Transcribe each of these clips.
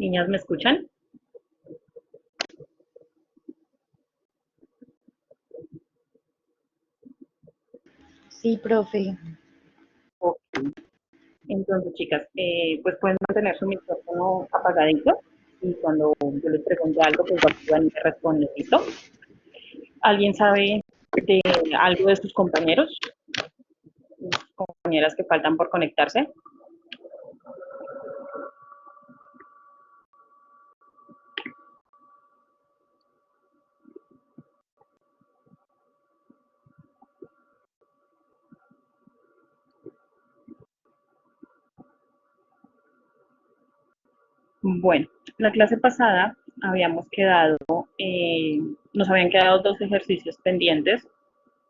Niñas, ¿me escuchan? Sí, profe. Ok. Entonces, chicas, pues pueden mantener su micrófono apagadito y cuando yo les pregunte algo, pues van a responder, ¿listo? ¿Alguien sabe de algo de sus compañeros? Compañeras que faltan por conectarse. Bueno, la clase pasada habíamos quedado, nos habían quedado dos ejercicios pendientes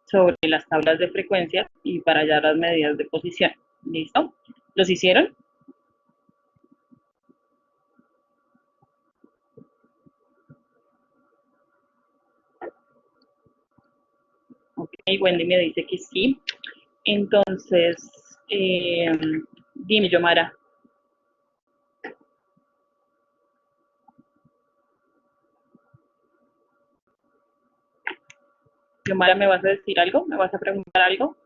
sobre las tablas de frecuencia y para hallar las medidas de posición. ¿Listo? ¿Los hicieron? Ok, Wendy me dice que sí. Entonces, dime, Yomara. Yomara, ¿me vas a decir algo? ¿Me vas a preguntar algo?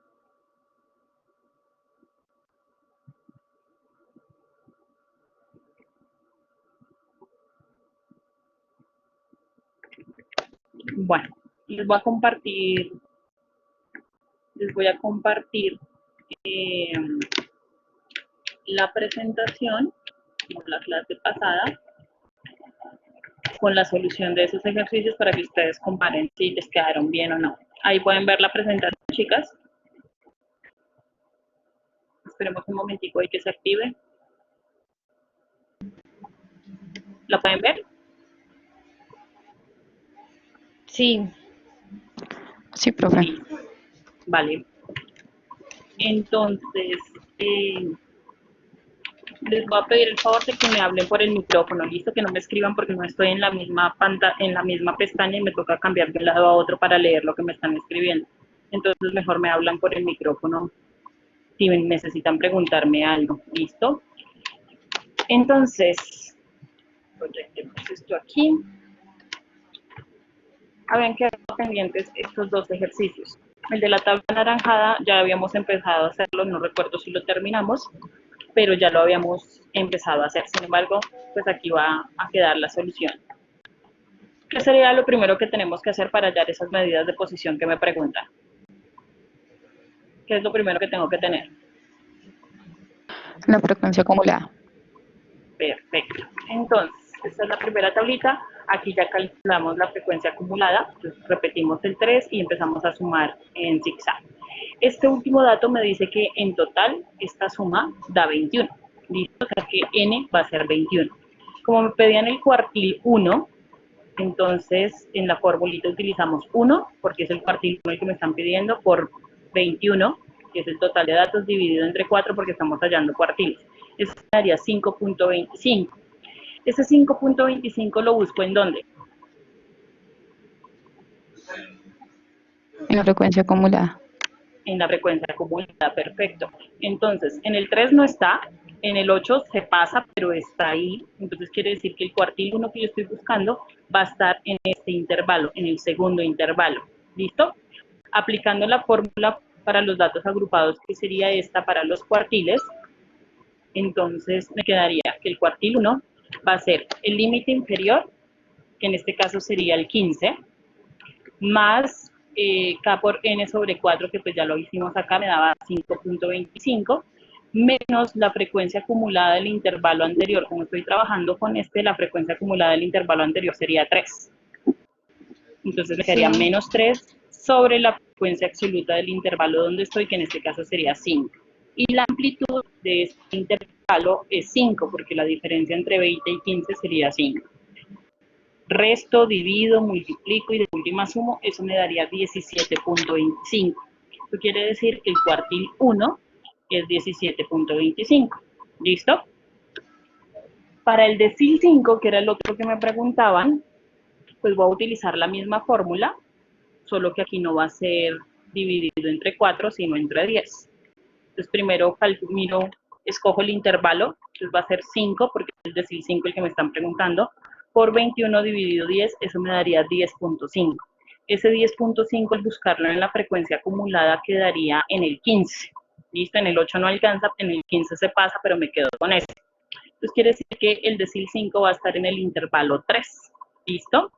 Bueno, les voy a compartir eh, la presentación, como la clase pasada, con la solución de esos ejercicios para que ustedes comparen si les quedaron bien o no. Ahí pueden ver la presentación, chicas. Esperemos un momentico y que se active. ¿La pueden ver? Sí. Sí, profe. Sí. Vale. Entonces, les voy a pedir el favor de que me hablen por el micrófono, listo, que no me escriban porque no estoy en la misma en la misma pestaña y me toca cambiar de un lado a otro para leer lo que me están escribiendo. Entonces mejor me hablan por el micrófono si necesitan preguntarme algo, listo. Entonces, proyectemos esto aquí. Habían quedado pendientes estos dos ejercicios. El de la tabla anaranjada ya habíamos empezado a hacerlo, no recuerdo si lo terminamos, pero ya lo habíamos empezado a hacer. Sin embargo, pues aquí va a quedar la solución. ¿Qué sería lo primero que tenemos que hacer para hallar esas medidas de posición que me preguntan? ¿Qué es lo primero que tengo que tener? La frecuencia acumulada. Perfecto. Entonces, esta es la primera tablita. Aquí ya calculamos la frecuencia acumulada. Entonces, repetimos el 3 y empezamos a sumar en zigzag. Este último dato me dice que en total esta suma da 21. ¿Listo? O sea que n va a ser 21. Como me pedían el cuartil 1, entonces en la formulita utilizamos 1, porque es el cuartil 1 el que me están pidiendo, por 21, que es el total de datos, dividido entre 4, porque estamos hallando cuartiles. Eso daría 5.25. Ese 5.25 lo busco ¿en dónde? En la frecuencia acumulada. En la frecuencia acumulada, perfecto. Entonces, en el 3 no está, en el 8 se pasa, pero está ahí. Entonces quiere decir que el cuartil 1 que yo estoy buscando va a estar en este intervalo, en el segundo intervalo. ¿Listo? Aplicando la fórmula para los datos agrupados, que sería esta para los cuartiles, entonces me quedaría que el cuartil 1 va a ser el límite inferior, que en este caso sería el 15, más K por N sobre 4, que pues ya lo hicimos acá, me daba 5.25, menos la frecuencia acumulada del intervalo anterior. Como estoy trabajando con la frecuencia acumulada del intervalo anterior sería 3. Entonces me quedaría Sí. menos 3 sobre la frecuencia absoluta del intervalo donde estoy, que en este caso sería 5. Y la amplitud de este intervalo es 5, porque la diferencia entre 20 y 15 sería 5. Resto, divido, multiplico y de última sumo, eso me daría 17.25. Esto quiere decir que el cuartil 1 es 17.25. ¿Listo? Para el decil 5, que era el otro que me preguntaban, pues voy a utilizar la misma fórmula, solo que aquí no va a ser dividido entre 4, sino entre 10. Entonces primero escojo el intervalo entonces va a ser 5, porque es decir 5 el que me están preguntando, por 21 dividido 10, eso me daría 10.5. Ese 10.5 al buscarlo en la frecuencia acumulada quedaría en el 15. ¿Listo? En el 8 no alcanza, en el 15 se pasa, pero me quedo con ese. Entonces quiere decir que el decil 5 va a estar en el intervalo 3. ¿Listo?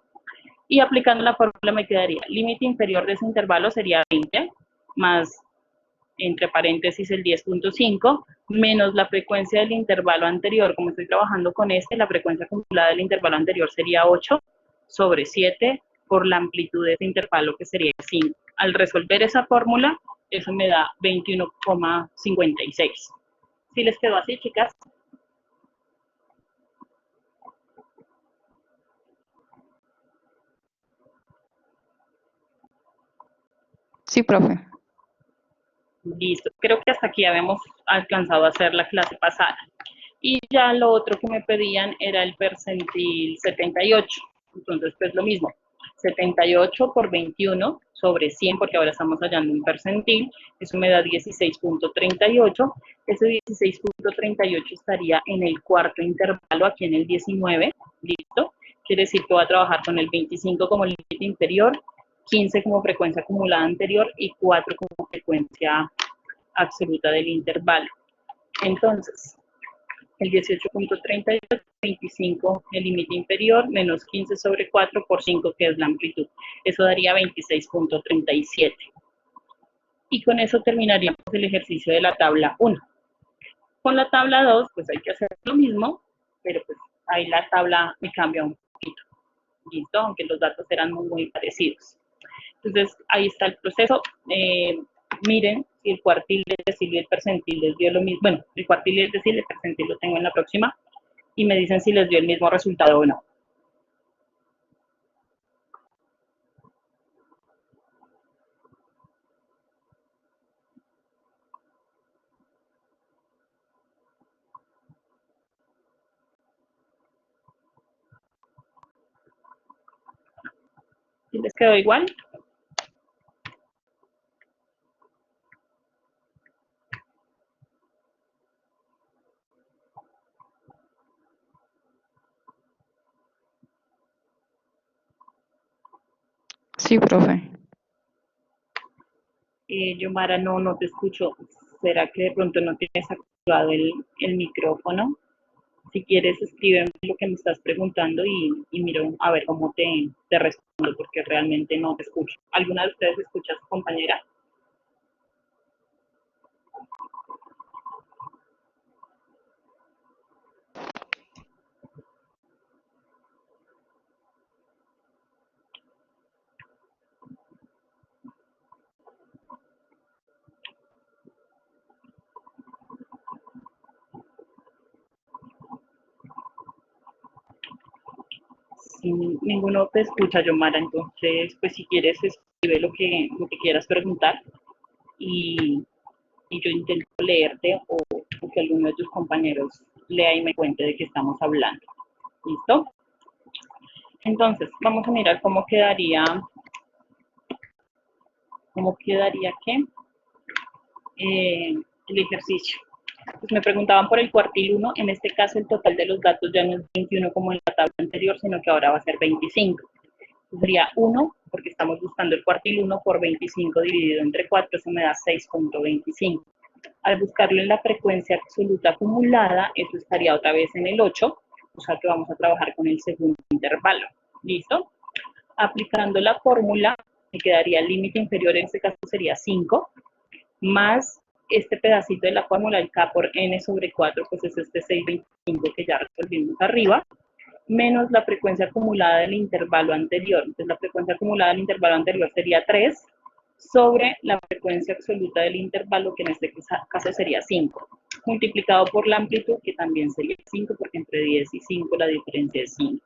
Y aplicando la fórmula me quedaría, límite inferior de ese intervalo sería 20, más entre paréntesis el 10.5, menos la frecuencia del intervalo anterior. Como estoy trabajando con la frecuencia acumulada del intervalo anterior sería 8 sobre 7 por la amplitud de ese intervalo, que sería 5. Al resolver esa fórmula, eso me da 21,56. ¿Sí les quedó así, chicas? Sí, profe. Listo. Creo que hasta aquí habíamos alcanzado a hacer la clase pasada. Y ya lo otro que me pedían era el percentil 78. Entonces, pues lo mismo. 78 por 21 sobre 100, porque ahora estamos hallando un percentil. Eso me da 16.38. Ese 16.38 estaría en el cuarto intervalo, aquí en el 19. ¿Listo? Quiere decir que voy a trabajar con el 25 como límite inferior, 15 como frecuencia acumulada anterior y 4 como frecuencia absoluta del intervalo. Entonces, el 18.38, 25 el límite inferior, menos 15 sobre 4 por 5, que es la amplitud. Eso daría 26.37. Y con eso terminaríamos el ejercicio de la tabla 1. Con la tabla 2, pues hay que hacer lo mismo, pero pues ahí la tabla me cambia un poquito. ¿Listo? Aunque los datos eran muy parecidos. Entonces, ahí está el proceso. Miren si el cuartil, el decil y el percentil les dio lo mismo. Bueno, el cuartil y el decil, el percentil lo tengo en la próxima. Y me dicen si les dio el mismo resultado o no. ¿Sí les quedó igual? Sí, profe. Yomara, no te escucho. ¿Será que de pronto no tienes activado el micrófono? Si quieres, escríbeme lo que me estás preguntando y miro a ver cómo te respondo, porque realmente no te escucho. ¿Alguna de ustedes escucha a su compañera? Si ninguno te escucha, Yomara, entonces, pues si quieres, escribe lo que quieras preguntar y, y yo intento leerte o que alguno de tus compañeros lea y me cuente de qué estamos hablando. ¿Listo? Entonces, vamos a mirar cómo quedaría ¿qué? El ejercicio. Pues me preguntaban por el cuartil 1, en este caso el total de los datos ya no es 21 como en la tabla anterior, sino que ahora va a ser 25. Sería 1, porque estamos buscando el cuartil 1 por 25 dividido entre 4, eso me da 6.25. Al buscarlo en la frecuencia absoluta acumulada, eso estaría otra vez en el 8, o sea que vamos a trabajar con el segundo intervalo. ¿Listo? Aplicando la fórmula, me quedaría el límite inferior, en este caso sería 5, más este pedacito de la fórmula, el K por N sobre 4, pues es este 625 que ya resolvimos arriba, menos la frecuencia acumulada del intervalo anterior. Entonces, la frecuencia acumulada del intervalo anterior sería 3 sobre la frecuencia absoluta del intervalo, que en este caso sería 5, multiplicado por la amplitud, que también sería 5, porque entre 10 y 5 la diferencia es 5.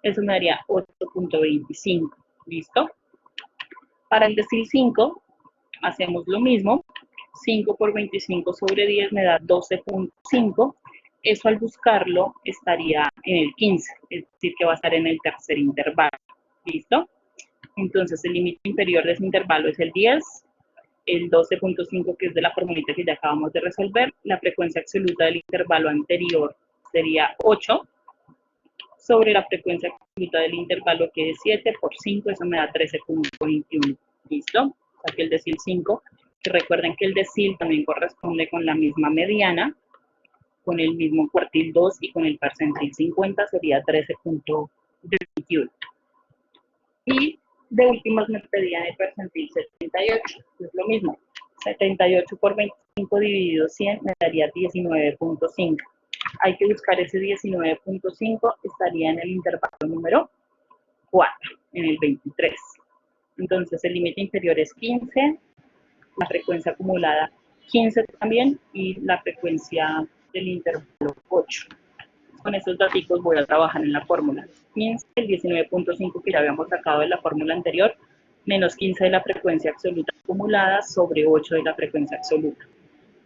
Eso me daría 8.25. ¿Listo? Para el decil 5, hacemos lo mismo. 5 por 25 sobre 10 me da 12.5. Eso al buscarlo estaría en el 15, es decir, que va a estar en el tercer intervalo. ¿Listo? Entonces, el límite inferior de ese intervalo es el 10. el 12.5 que es de la formulita que ya acabamos de resolver, la frecuencia absoluta del intervalo anterior sería 8, sobre la frecuencia absoluta del intervalo que es 7 por 5, eso me da 13.21. ¿Listo? Saqué el decil 5, que recuerden que el decil también corresponde con la misma mediana, con el mismo cuartil 2 y con el percentil 50 sería 13.21. Y de últimas me pedían el percentil 78, es lo mismo. 78 por 25 dividido 100 me daría 19.5. Hay que buscar ese 19.5, estaría en el intervalo número 4, en el 23. Entonces el límite inferior es 15, la frecuencia acumulada 15 también y la frecuencia del intervalo 8. Con estos datos voy a trabajar en la fórmula. 15, el 19.5 que ya habíamos sacado de la fórmula anterior, menos 15 de la frecuencia absoluta acumulada sobre 8 de la frecuencia absoluta,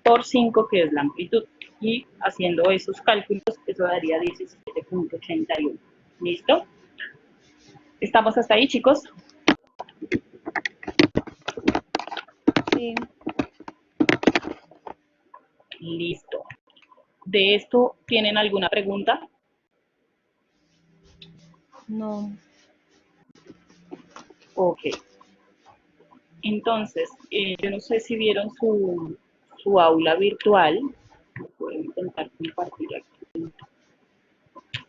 por 5 que es la amplitud. Y haciendo esos cálculos, eso daría 17.81. ¿Listo? ¿Estamos hasta ahí, chicos? Sí. Listo. ¿De esto tienen alguna pregunta? No. Ok. Entonces, yo no sé si vieron su aula virtual. Voy a intentar compartir aquí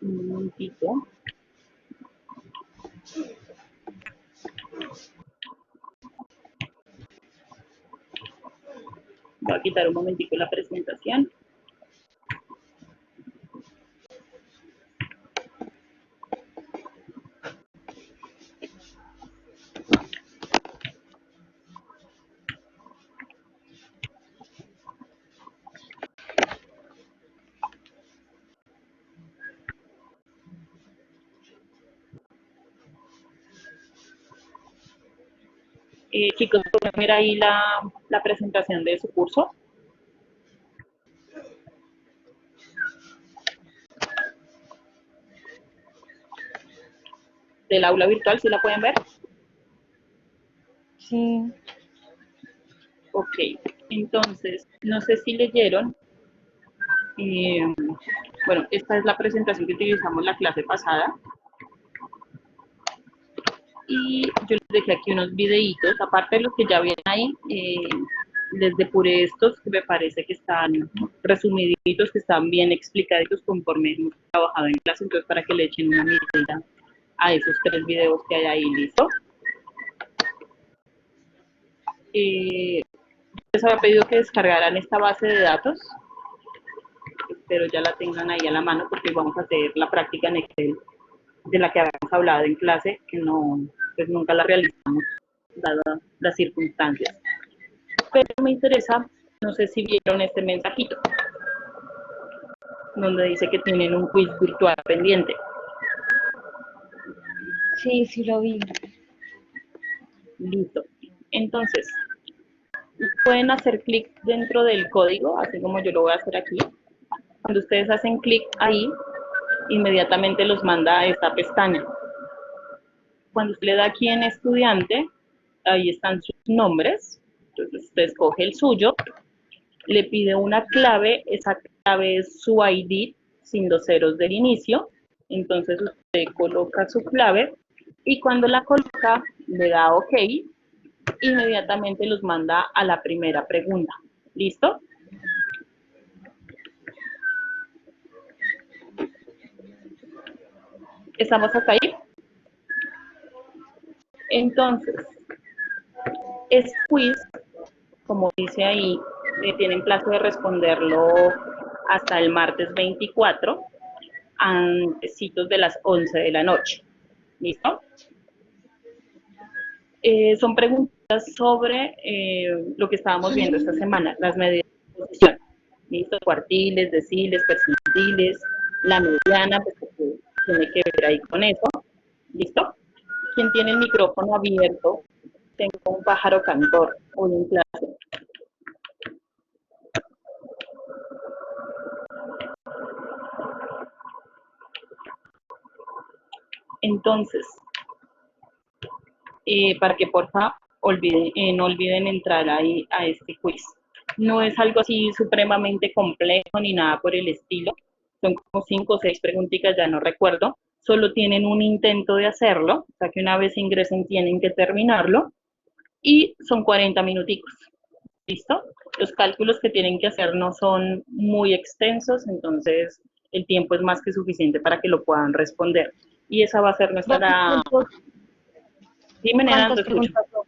un momentito. Voy a quitar un momentico la presentación. Chicos, ¿pueden ver ahí la presentación de su curso? Del aula virtual, ¿sí la pueden ver? Sí. Ok, entonces, no sé si leyeron. Bueno, esta es la presentación que utilizamos la clase pasada. Y yo les dejé aquí unos videitos, aparte de los que ya vienen ahí, les depuré estos que me parece que están resumiditos, que están bien explicaditos conforme hemos trabajado en clase, entonces para que le echen una mirada a esos 3 videos que hay ahí, ¿listo? Les había pedido que descargaran esta base de datos, espero ya la tengan ahí a la mano porque vamos a hacer la práctica en Excel de la que habíamos hablado en clase, que no, pues nunca la realizamos, dadas las circunstancias. Pero me interesa, no sé si vieron este mensajito, donde dice que tienen un quiz virtual pendiente. Sí, sí lo vi. Listo. Entonces, pueden hacer clic dentro del código, así como yo lo voy a hacer aquí. Cuando ustedes hacen clic ahí, inmediatamente los manda a esta pestaña. Cuando usted le da aquí en estudiante, ahí están sus nombres. Entonces usted escoge el suyo, le pide una clave, esa clave es su ID sin los ceros del inicio. Entonces usted coloca su clave y cuando la coloca le da OK, inmediatamente los manda a la primera pregunta. ¿Listo? ¿Estamos hasta ahí? Entonces, este quiz, como dice ahí, tienen plazo de responderlo hasta el martes 24, antecitos de las 11 de la noche. ¿Listo? Son preguntas sobre lo que estábamos viendo esta semana, las medidas de posición. ¿Listo? Cuartiles, deciles, percentiles, la mediana, pues tiene que ver ahí con eso. ¿Listo? ¿Quién tiene el micrófono abierto? Tengo un pájaro cantor hoy en clase. Entonces, para que porfa no olviden entrar ahí a este quiz. No es algo así supremamente complejo ni nada por el estilo. Son como 5 o 6 preguntitas, ya no recuerdo. Solo tienen un intento de hacerlo, o sea que una vez ingresen tienen que terminarlo. Y son 40 minuticos. ¿Listo? Los cálculos que tienen que hacer no son muy extensos, entonces el tiempo es más que suficiente para que lo puedan responder. Y esa va a ser nuestra... Dime, nena, no ¿Cuántas te escucho. preguntas son?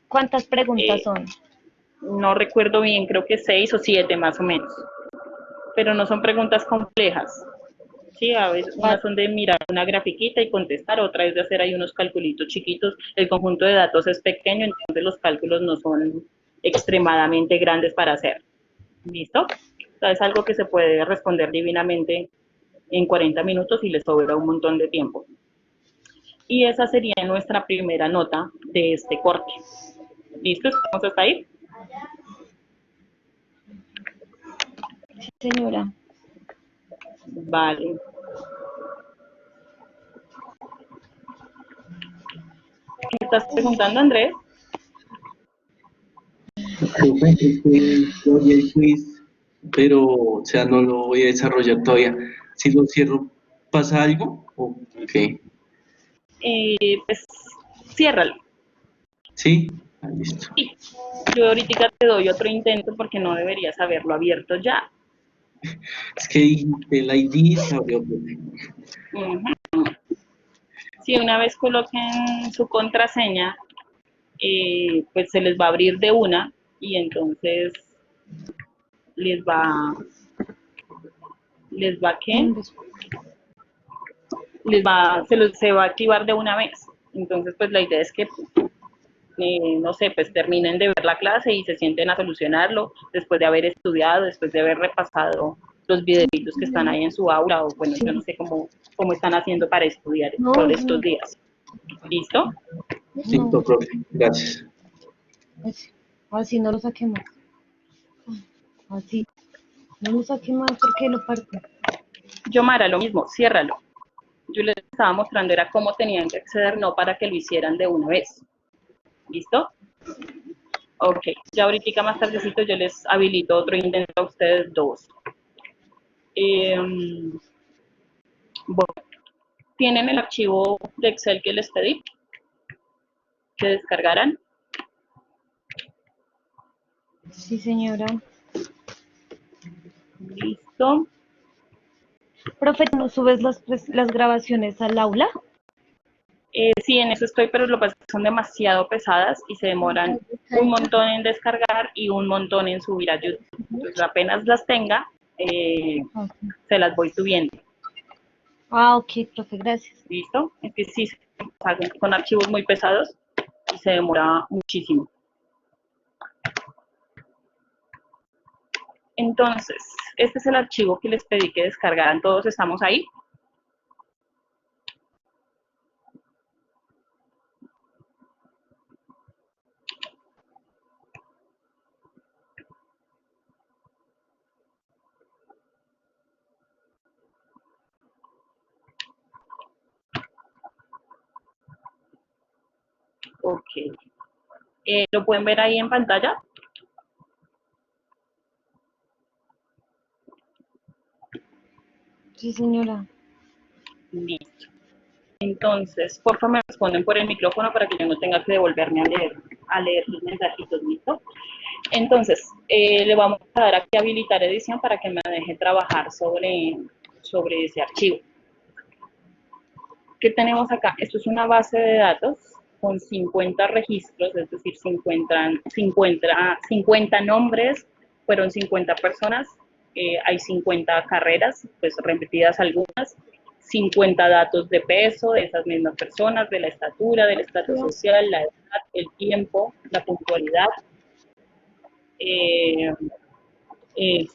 ¿Cuántas preguntas Eh, son? no recuerdo bien, creo que 6 o 7 más o menos. Pero no son preguntas complejas. Sí, a veces unas son de mirar una grafiquita y contestar, otra es de hacer ahí unos calculitos chiquitos. El conjunto de datos es pequeño, entonces los cálculos no son extremadamente grandes para hacer. ¿Listo? O sea, es algo que se puede responder divinamente en 40 minutos y le sobra un montón de tiempo. Y esa sería nuestra primera nota de este corte. ¿Listo? ¿Estamos hasta ahí? Sí, señora. Vale. ¿Me estás preguntando, Andrés? Profe, es que yo vi el quiz, pero, o sea, no lo voy a desarrollar todavía. Si lo cierro, ¿pasa algo? ¿O qué? Pues ciérralo. ¿Sí? Ah, listo. Sí. Yo ahorita te doy otro intento porque no deberías haberlo abierto ya. Es que dijiste el ID se abrió, profe. Si una vez coloquen su contraseña, pues se les va a abrir de una y entonces les va, les va ¿qué? Se va a activar de una vez. Entonces, pues la idea es que, no sé, pues terminen de ver la clase y se sienten a solucionarlo después de haber estudiado, después de haber repasado los videitos que están ahí en su aula, o bueno, yo no sé cómo están haciendo para estudiar por estos días. ¿Listo? Listo, profe. Gracias. Así no lo saquemos. Así. No lo saquemos porque lo parto. Yomara, lo mismo, ciérralo. Yo les estaba mostrando era cómo tenían que acceder, no para que lo hicieran de una vez. ¿Listo? Ok, ya ahorita más tardecito yo les habilito otro intento a ustedes dos. Bueno, ¿tienen el archivo de Excel que les pedí? ¿Que descargaran? Sí, señora. Listo. Profe, ¿no subes las grabaciones al aula? Sí, en eso estoy, pero lo que pasa es que son demasiado pesadas y se demoran un montón en descargar y un montón en subir a YouTube. Entonces apenas las tenga, se las voy subiendo. Ah, ok, profe, gracias. ¿Listo? Es que sí, son archivos muy pesados y se demora muchísimo. Entonces, este es el archivo que les pedí que descargaran. ¿Todos estamos ahí? Ok. ¿Lo pueden ver ahí en pantalla? Sí, señora. Listo. Entonces, por favor, me responden por el micrófono para que yo no tenga que devolverme a leer los mensajitos, ¿listo? Entonces, le vamos a dar aquí habilitar edición para que me deje trabajar sobre ese archivo. ¿Qué tenemos acá? Esto es una base de datos con 50 registros, es decir, 50 nombres, fueron 50 personas, hay 50 carreras, pues repetidas algunas, 50 datos de peso de esas mismas personas, de la estatura, del estatus social, la edad, el tiempo, la puntualidad,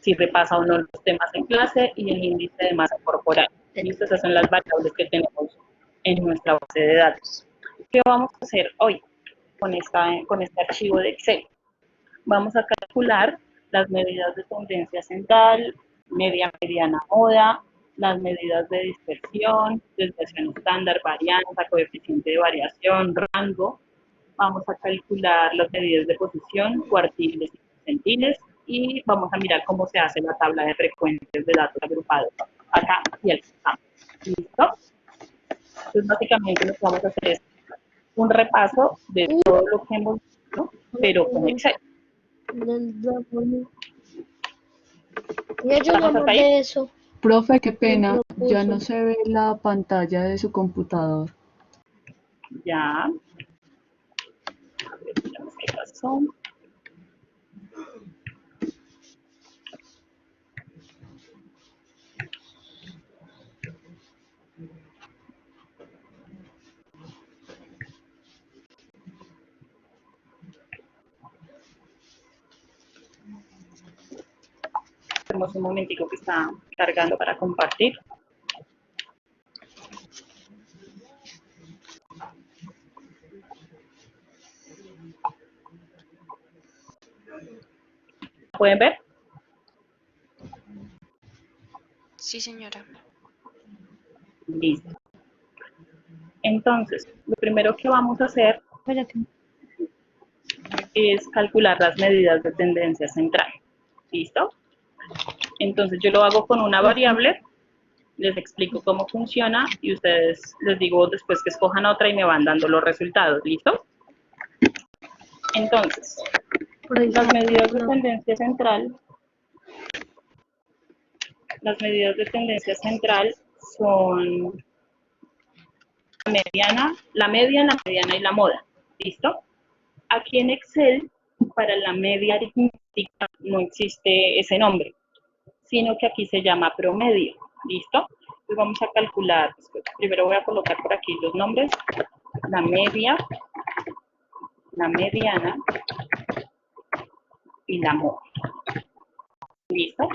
si repasa o no los temas en clase y el índice de masa corporal. ¿Listo? Esas son las variables que tenemos en nuestra base de datos. ¿Qué vamos a hacer hoy con este archivo de Excel? Vamos a calcular las medidas de tendencia central, media mediana moda, las medidas de dispersión, desviación estándar, varianza, coeficiente de variación, rango, Vamos a calcular las medidas de posición, cuartiles y percentiles, y vamos a mirar cómo se hace la tabla de frecuencias de datos agrupados acá y acá. ¿Listo? Entonces, básicamente lo que vamos a hacer es un repaso de todo lo que hemos visto, pero con Excel. Ya yo ¿Estamos no hasta ahí? mandé eso. Profe, qué pena, Lo puso. ya no se ve la pantalla de su computador. Ya. A ver, miramos qué pasó. Tenemos un momentico que está cargando para compartir. ¿Pueden ver? Sí, señora. Listo. Entonces, lo primero que vamos a hacer Espérate. es calcular las medidas de tendencia central. ¿Listo? Entonces, yo lo hago con una variable, les explico cómo funciona y ustedes les digo después que escojan otra y me van dando los resultados. ¿Listo? Entonces, las medidas de tendencia central, son la media, la mediana y la moda. ¿Listo? Aquí en Excel, para la media aritmética no existe ese nombre, sino que aquí se llama promedio. ¿Listo? Entonces vamos a calcular, primero voy a colocar por aquí los nombres, la media, la mediana y la moda. ¿Listo?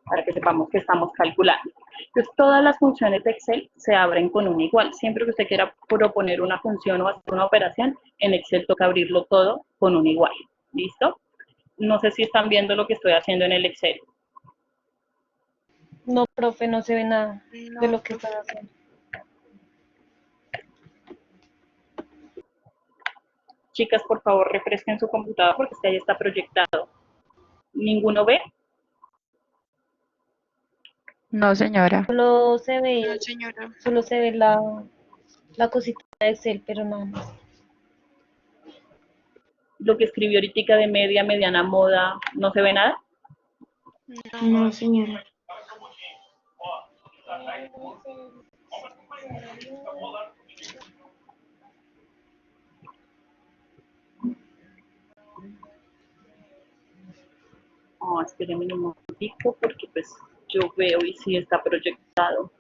Para que sepamos que estamos calculando. Entonces, todas las funciones de Excel se abren con un igual. Siempre que usted quiera proponer una función o hacer una operación, en Excel toca abrirlo todo con un igual. ¿Listo? No sé si están viendo lo que estoy haciendo en el Excel. No, profe, no se ve nada de No, lo que profe. están haciendo. Chicas, por favor, refresquen su computador porque ahí está proyectado. ¿Ninguno ve? No, señora. Solo se No, ve, señora. solo se ve la cosita de Excel, pero nada más. Lo que escribió ahorita de media, mediana, moda, ¿no se ve nada? No, señora. Oh, espérenme un momentico porque pues yo veo y sí está proyectado.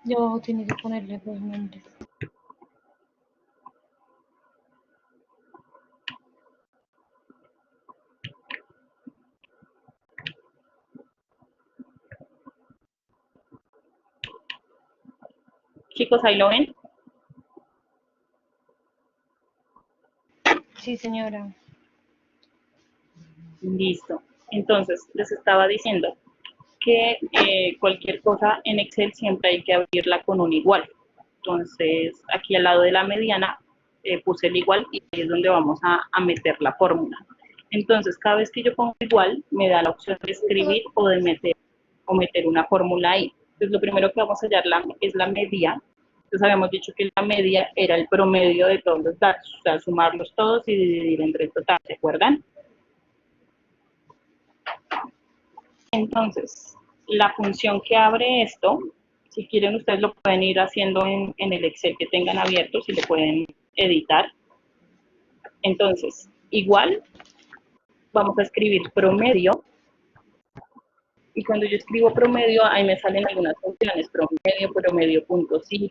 Y abajo tiene que ponerle los nombres. Chicos, ¿ahí lo ven? Sí, señora. Listo. Entonces, les estaba diciendo que cualquier cosa en Excel siempre hay que abrirla con un igual. Entonces, aquí al lado de la mediana puse el igual y ahí es donde vamos a meter la fórmula. Entonces, cada vez que yo pongo igual, me da la opción de escribir o de meter una fórmula ahí. Entonces, lo primero que vamos a hallar es la media. Entonces, habíamos dicho que la media era el promedio de todos los datos, o sea, sumarlos todos y dividir entre el total, ¿se acuerdan? Entonces, la función que abre esto, si quieren ustedes lo pueden ir haciendo en el Excel que tengan abierto, si lo pueden editar. Entonces, igual, vamos a escribir promedio, y cuando yo escribo promedio, ahí me salen algunas funciones, promedio punto sí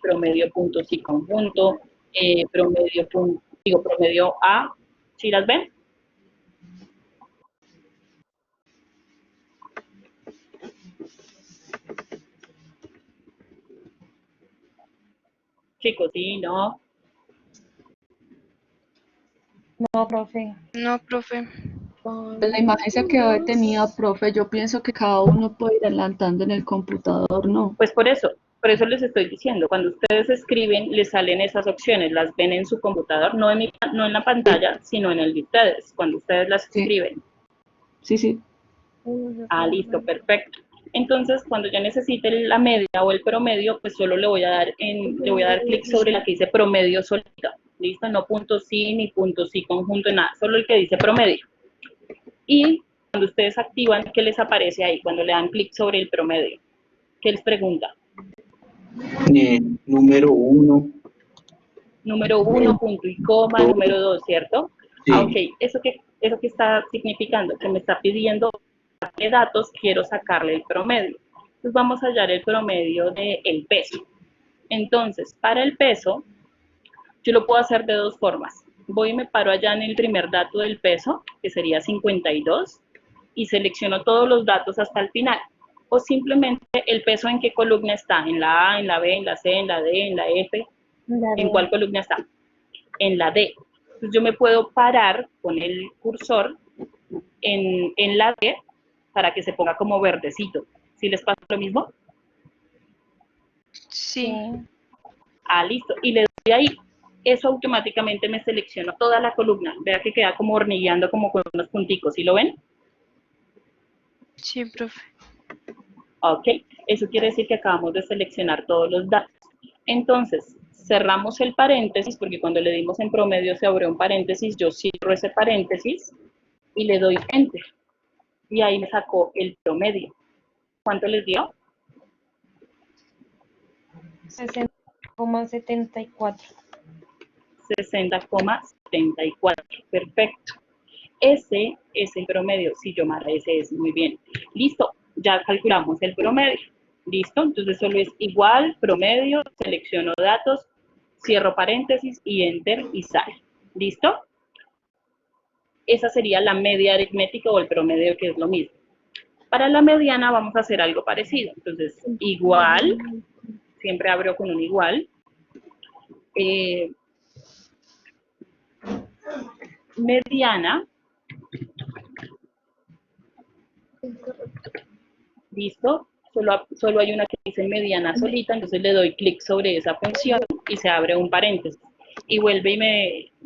conjunto, promedio A, ¿sí las ven? Chicos, sí, no, No, profe. No, profe. Pues la imagen se quedó detenida, profe. Yo pienso que cada uno puede ir adelantando en el computador, ¿no? Pues por eso les estoy diciendo, cuando ustedes escriben, les salen esas opciones, las ven en su computador, no en la pantalla, sino en el de ustedes, cuando ustedes las Sí, escriben. sí, sí. Ah, listo, perfecto. Entonces, cuando yo necesite la media o el promedio, pues solo le voy a dar clic sobre la que dice promedio solita. Listo, no punto sí ni punto sí conjunto, nada, solo el que dice promedio. Y cuando ustedes activan, ¿qué les aparece ahí? Cuando le dan clic sobre el promedio, ¿qué les pregunta? Número 1. Número 1, punto y coma, número 2, ¿cierto? Ah, ok, Sí. ¿eso qué está significando? Que me está pidiendo qué datos quiero sacarle el promedio. Entonces vamos a hallar el promedio del peso. Entonces, para el peso, yo lo puedo hacer de dos formas. Voy y me paro allá en el primer dato del peso, que sería 52, y selecciono todos los datos hasta el final. O simplemente el peso en qué columna está, en la A, en la B, en la C, en la D, en la F, ¿en cuál columna está? En la D. Entonces yo me puedo parar con el cursor en la D para que se ponga como verdecito. ¿Sí les pasa lo mismo? Sí. Ah, listo. Y le doy ahí. Eso automáticamente me selecciona toda la columna. Vea que queda como hormigueando como con unos punticos. ¿Sí lo ven? Sí, profe. Ok. Eso quiere decir que acabamos de seleccionar todos los datos. Entonces, cerramos el paréntesis, porque cuando le dimos en promedio se abrió un paréntesis. Yo cierro ese paréntesis y le doy Enter. Y ahí me sacó el promedio. ¿Cuánto les dio? 60,74. 60,74. Perfecto. Ese es el promedio. Sí, Yomara, ese es muy bien. Listo, ya calculamos el promedio. Listo, entonces solo es igual, promedio, selecciono datos, cierro paréntesis y enter y sale. ¿Listo? Esa sería la media aritmética o el promedio, que es lo mismo. Para la mediana vamos a hacer algo parecido. Entonces, igual, siempre abro con un igual. Mediana, listo, solo hay una que dice mediana solita, entonces le doy clic sobre esa función y se abre un paréntesis. Y vuelve y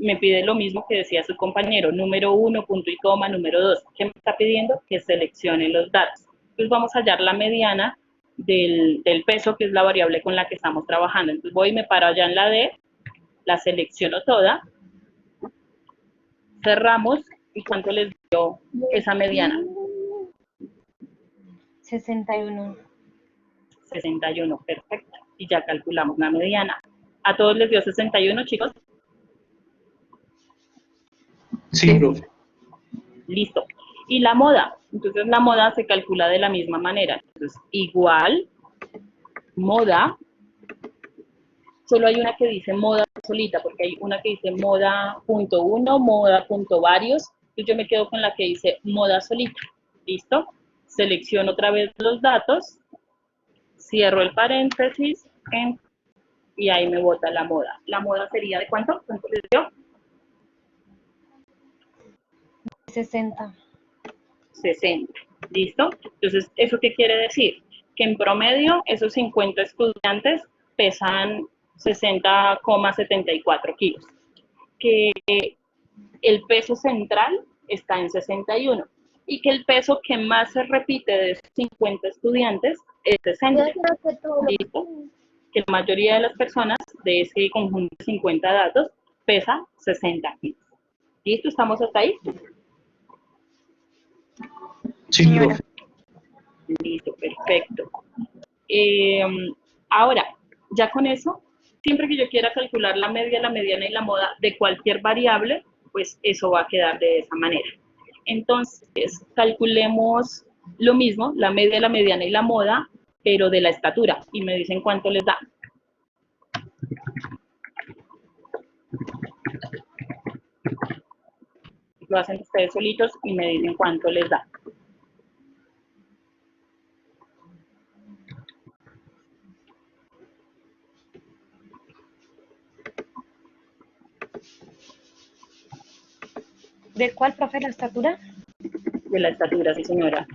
me pide lo mismo que decía su compañero, número 1, punto y coma, número 2. ¿Qué me está pidiendo? Que seleccione los datos. Entonces vamos a hallar la mediana del peso, que es la variable con la que estamos trabajando. Entonces voy y me paro allá en la D, la selecciono toda, cerramos, ¿y cuánto les dio esa mediana? 61. 61, perfecto. Y ya calculamos la mediana. ¿A todos les dio 61, chicos? Sí, profe. Listo. Y la moda. Entonces la moda se calcula de la misma manera. Entonces, igual, moda, solo hay una que dice moda solita, porque hay una que dice moda punto uno, moda punto varios, y yo me quedo con la que dice moda solita. ¿Listo? Selecciono otra vez los datos, cierro el paréntesis, y ahí me bota la moda. ¿La moda sería de cuánto? ¿Cuánto les dio? 60. 60. ¿Listo? Entonces, ¿eso qué quiere decir? Que en promedio esos 50 estudiantes pesan 60,74 kilos. Que el peso central está en 61 y que el peso que más se repite de esos 50 estudiantes es 60. ¿Listo? Que la mayoría de las personas de ese conjunto de 50 datos pesa 60 kilos. ¿Listo? ¿Estamos hasta ahí? Sí, Señora. profe. Listo, perfecto. Ahora, ya con eso, siempre que yo quiera calcular la media, la mediana y la moda de cualquier variable, pues eso va a quedar de esa manera. Entonces, calculemos lo mismo, la media, la mediana y la moda, pero de la estatura, y me dicen cuánto les da. Lo hacen ustedes solitos y me dicen cuánto les da. ¿De cuál, profe, la estatura? De la estatura, sí, señora.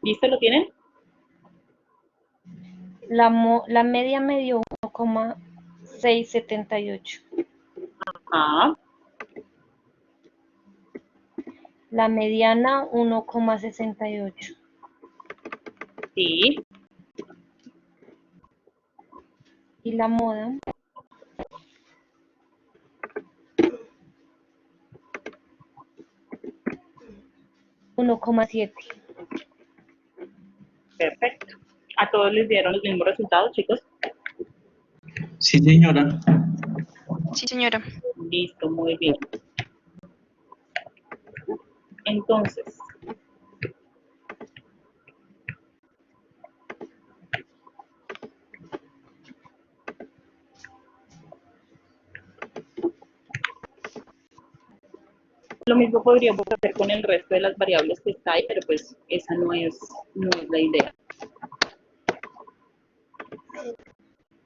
¿Listo? ¿Lo tienen? La media me dio 1,678. Ah, La mediana 1,68. sí. Y la moda 1,7. Perfecto. ¿A todos les dieron los mismos resultados, chicos? Sí, señora. Sí, señora. Listo, muy bien. Entonces, lo mismo podríamos hacer con el resto de las variables que está ahí, pero pues esa no es la idea.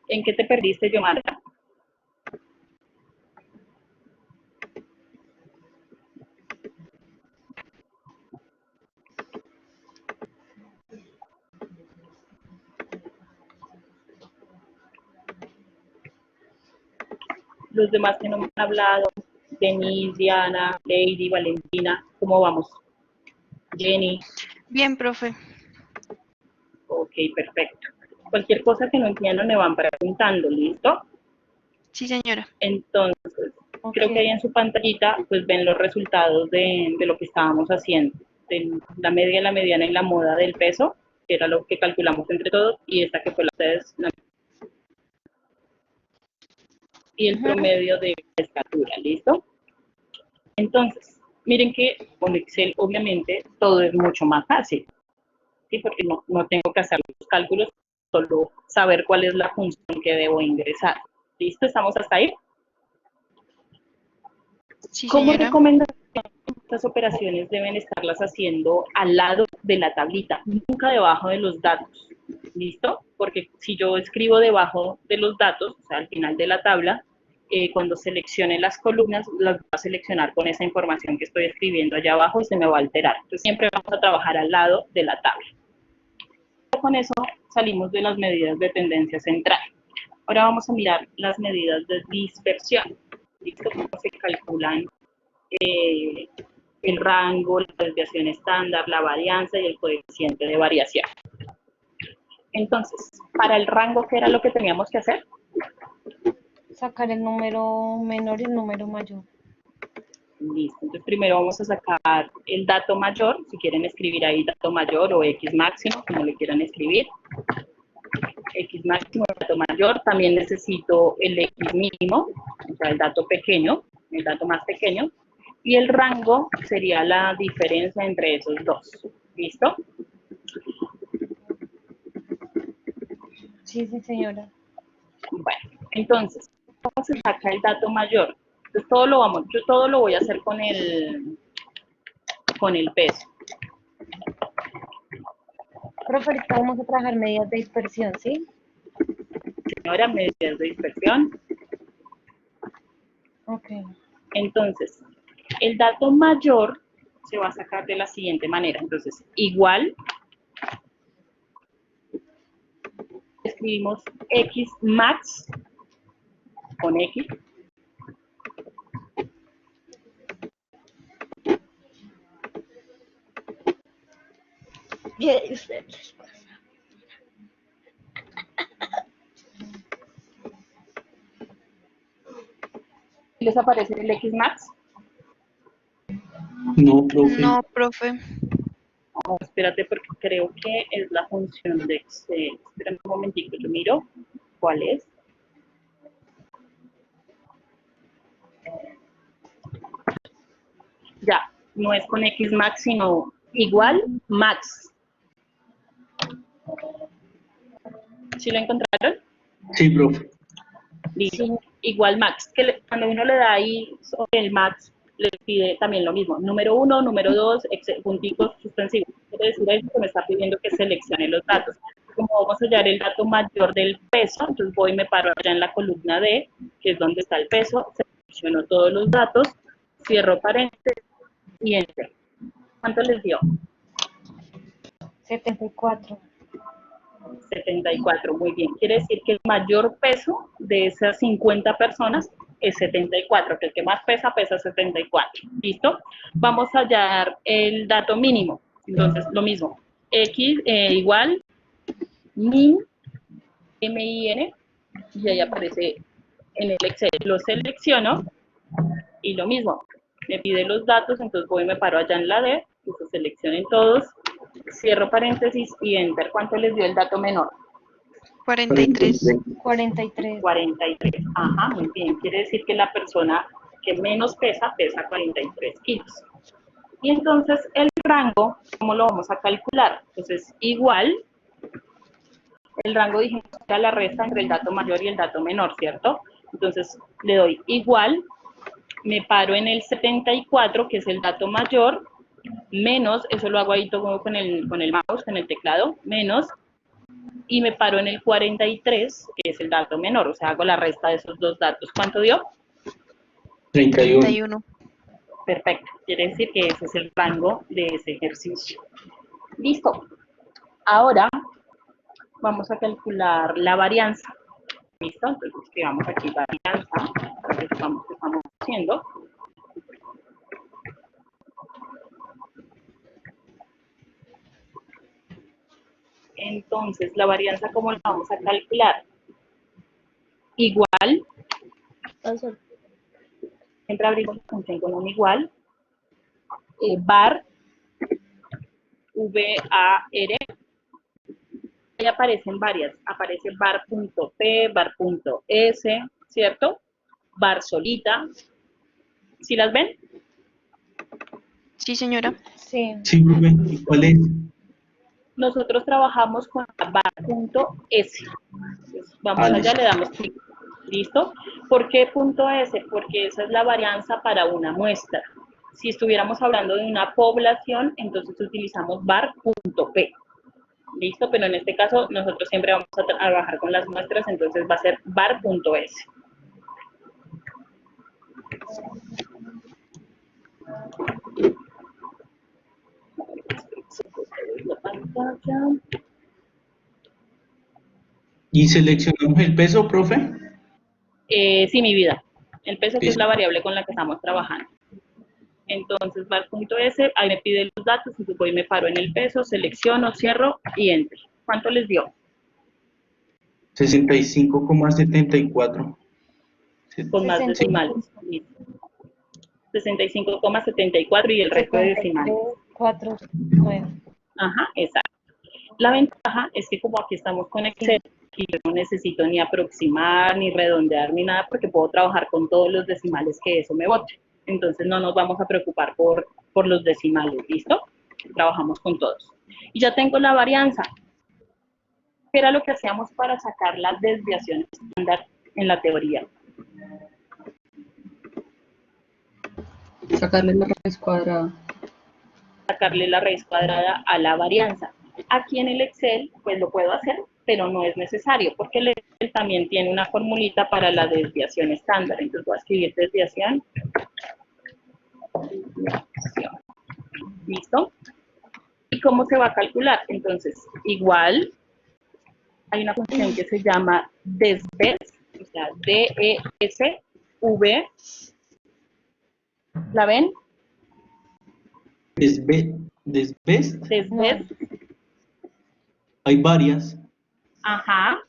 ¿En qué te perdiste, Yomara? Los demás que no me han hablado, Denise, Diana, Lady, Valentina, ¿cómo vamos? Jenny, Bien, profe. ok, perfecto. Cualquier cosa que no entiendan me van preguntando, ¿listo? Sí, señora. Entonces, Ok. creo que ahí en su pantallita pues ven los resultados de lo que estábamos haciendo, de la media, la mediana y la moda del peso, que era lo que calculamos entre todos, y esta que fue y el Ujú. promedio de estatura, ¿listo? Entonces, miren que con Excel obviamente todo es mucho más fácil, ¿sí? Porque no tengo que hacer los cálculos, solo saber cuál es la función que debo ingresar. ¿Listo? ¿Estamos hasta ahí? Sí, Como señora. recomendación, estas operaciones deben estarlas haciendo al lado de la tablita, nunca debajo de los datos. ¿Listo? Porque si yo escribo debajo de los datos, o sea, al final de la tabla, cuando seleccione las columnas, las voy a seleccionar con esa información que estoy escribiendo allá abajo y se me va a alterar. Entonces, siempre vamos a trabajar al lado de la tabla. Con eso salimos de las medidas de tendencia central. Ahora vamos a mirar las medidas de dispersión. ¿Listo? Cómo se calculan eh, el rango, la desviación estándar, la varianza y el coeficiente de variación. Entonces, para el rango, ¿qué era lo que teníamos que hacer? Sacar el número menor y el número mayor. Listo, entonces primero vamos a sacar el dato mayor, si quieren escribir ahí dato mayor o X máximo, como le quieran escribir. X máximo, dato mayor, también necesito el X mínimo, o sea, el dato pequeño, el dato más pequeño, y el rango sería la diferencia entre esos dos. ¿Listo? Sí, sí, señora. Bueno, entonces, ¿cómo se saca el dato mayor? Entonces, yo todo lo voy a hacer con el peso. Profe, ahorita vamos a trabajar medidas de dispersión, ¿sí? Señora, medidas de dispersión. Ok. Entonces, el dato mayor se va a sacar de la siguiente manera. Entonces, igual, escribimos X max con X. Bien, usted. ¿Les aparece el X max? No, profe. No, profe. Oh, espérate porque creo que es la función de Excel. Espérame un momentito, yo miro cuál es. Ya, no es con X max, sino igual max. ¿Sí lo encontraron? Sí, profe. Listo. Igual max, que cuando uno le da ahí sobre el max, le pide también lo mismo. Número 1, número 2, punticos suspensivos. Quiere decir eso que me está pidiendo que seleccione los datos. Como vamos a hallar el dato mayor del peso, entonces voy y me paro allá en la columna D, que es donde está el peso, selecciono todos los datos, cierro paréntesis y enter. ¿Cuánto les dio? 74. 74, muy bien. Quiere decir que el mayor peso de esas 50 personas es 74, que el que más pesa, pesa 74. ¿Listo? Vamos a hallar el dato mínimo. Entonces, lo mismo. X igual min, min, y ahí aparece en el Excel. Lo selecciono y lo mismo. Me pide los datos, entonces voy y me paro allá en la D, que se seleccionen todos, cierro paréntesis y enter. ¿Cuánto les dio el dato menor? 43. 43. 43. Ajá, muy bien. Quiere decir que la persona que menos pesa, pesa 43 kilos. Y entonces el rango, ¿cómo lo vamos a calcular? Entonces, igual, el rango dijimos que era la resta entre el dato mayor y el dato menor, ¿cierto? Entonces, le doy igual, me paro en el 74, que es el dato mayor, menos, eso lo hago ahí todo con el mouse, con el teclado, menos, y me paro en el 43, que es el dato menor, o sea, hago la resta de esos dos datos. ¿Cuánto dio? 31. 31. Perfecto, quiere decir que ese es el rango de ese ejercicio. Listo. Ahora vamos a calcular la varianza. ¿Listo? Entonces escribamos aquí varianza, que estamos haciendo. Entonces, la varianza, ¿cómo la vamos a calcular? Igual, siempre abrimos la función con un igual, var, var, ahí aparecen varias, aparece var.p, var.s, ¿cierto? Var solita, ¿sí las ven? Sí, señora. Sí. Sí, profe. ¿Y cuál es? Nosotros trabajamos con la var.s. Vamos allá, Listo. le damos clic. ¿Listo? ¿Por qué .s? Porque esa es la varianza para una muestra. Si estuviéramos hablando de una población, entonces utilizamos var.p. ¿Listo? Pero en este caso, nosotros siempre vamos a trabajar con las muestras, entonces va a ser var.s. La pantalla. ¿Y seleccionamos el peso, profe? Sí, mi vida. El peso que es Listo. la variable con la que estamos trabajando. Entonces, var.s, ahí me pide los datos, y voy y me paro en el peso, selecciono, cierro y enter. ¿Cuánto les dio? 65,74. Con más 65. decimales. Listo. 65,74 y el resto de decimales. 4, 9. Ajá, exacto. La ventaja es que como aquí estamos con Excel, y yo no necesito ni aproximar, ni redondear, ni nada, porque puedo trabajar con todos los decimales que eso me bote. Entonces no nos vamos a preocupar por los decimales, ¿listo? Trabajamos con todos. Y ya tengo la varianza. ¿Qué era lo que hacíamos para sacar la desviación estándar en la teoría? Sacarle la raíz cuadrada. Sacarle la raíz cuadrada a la varianza. Aquí en el Excel, pues lo puedo hacer, pero no es necesario, porque el Excel también tiene una formulita para la desviación estándar. Entonces voy a escribir desviación. ¿Listo? ¿Y cómo se va a calcular? Entonces, igual, hay una función que se llama desves, o sea, D-E-S-V. ¿La ven? ¿Desbest? Desves. Hay varias. Ajá.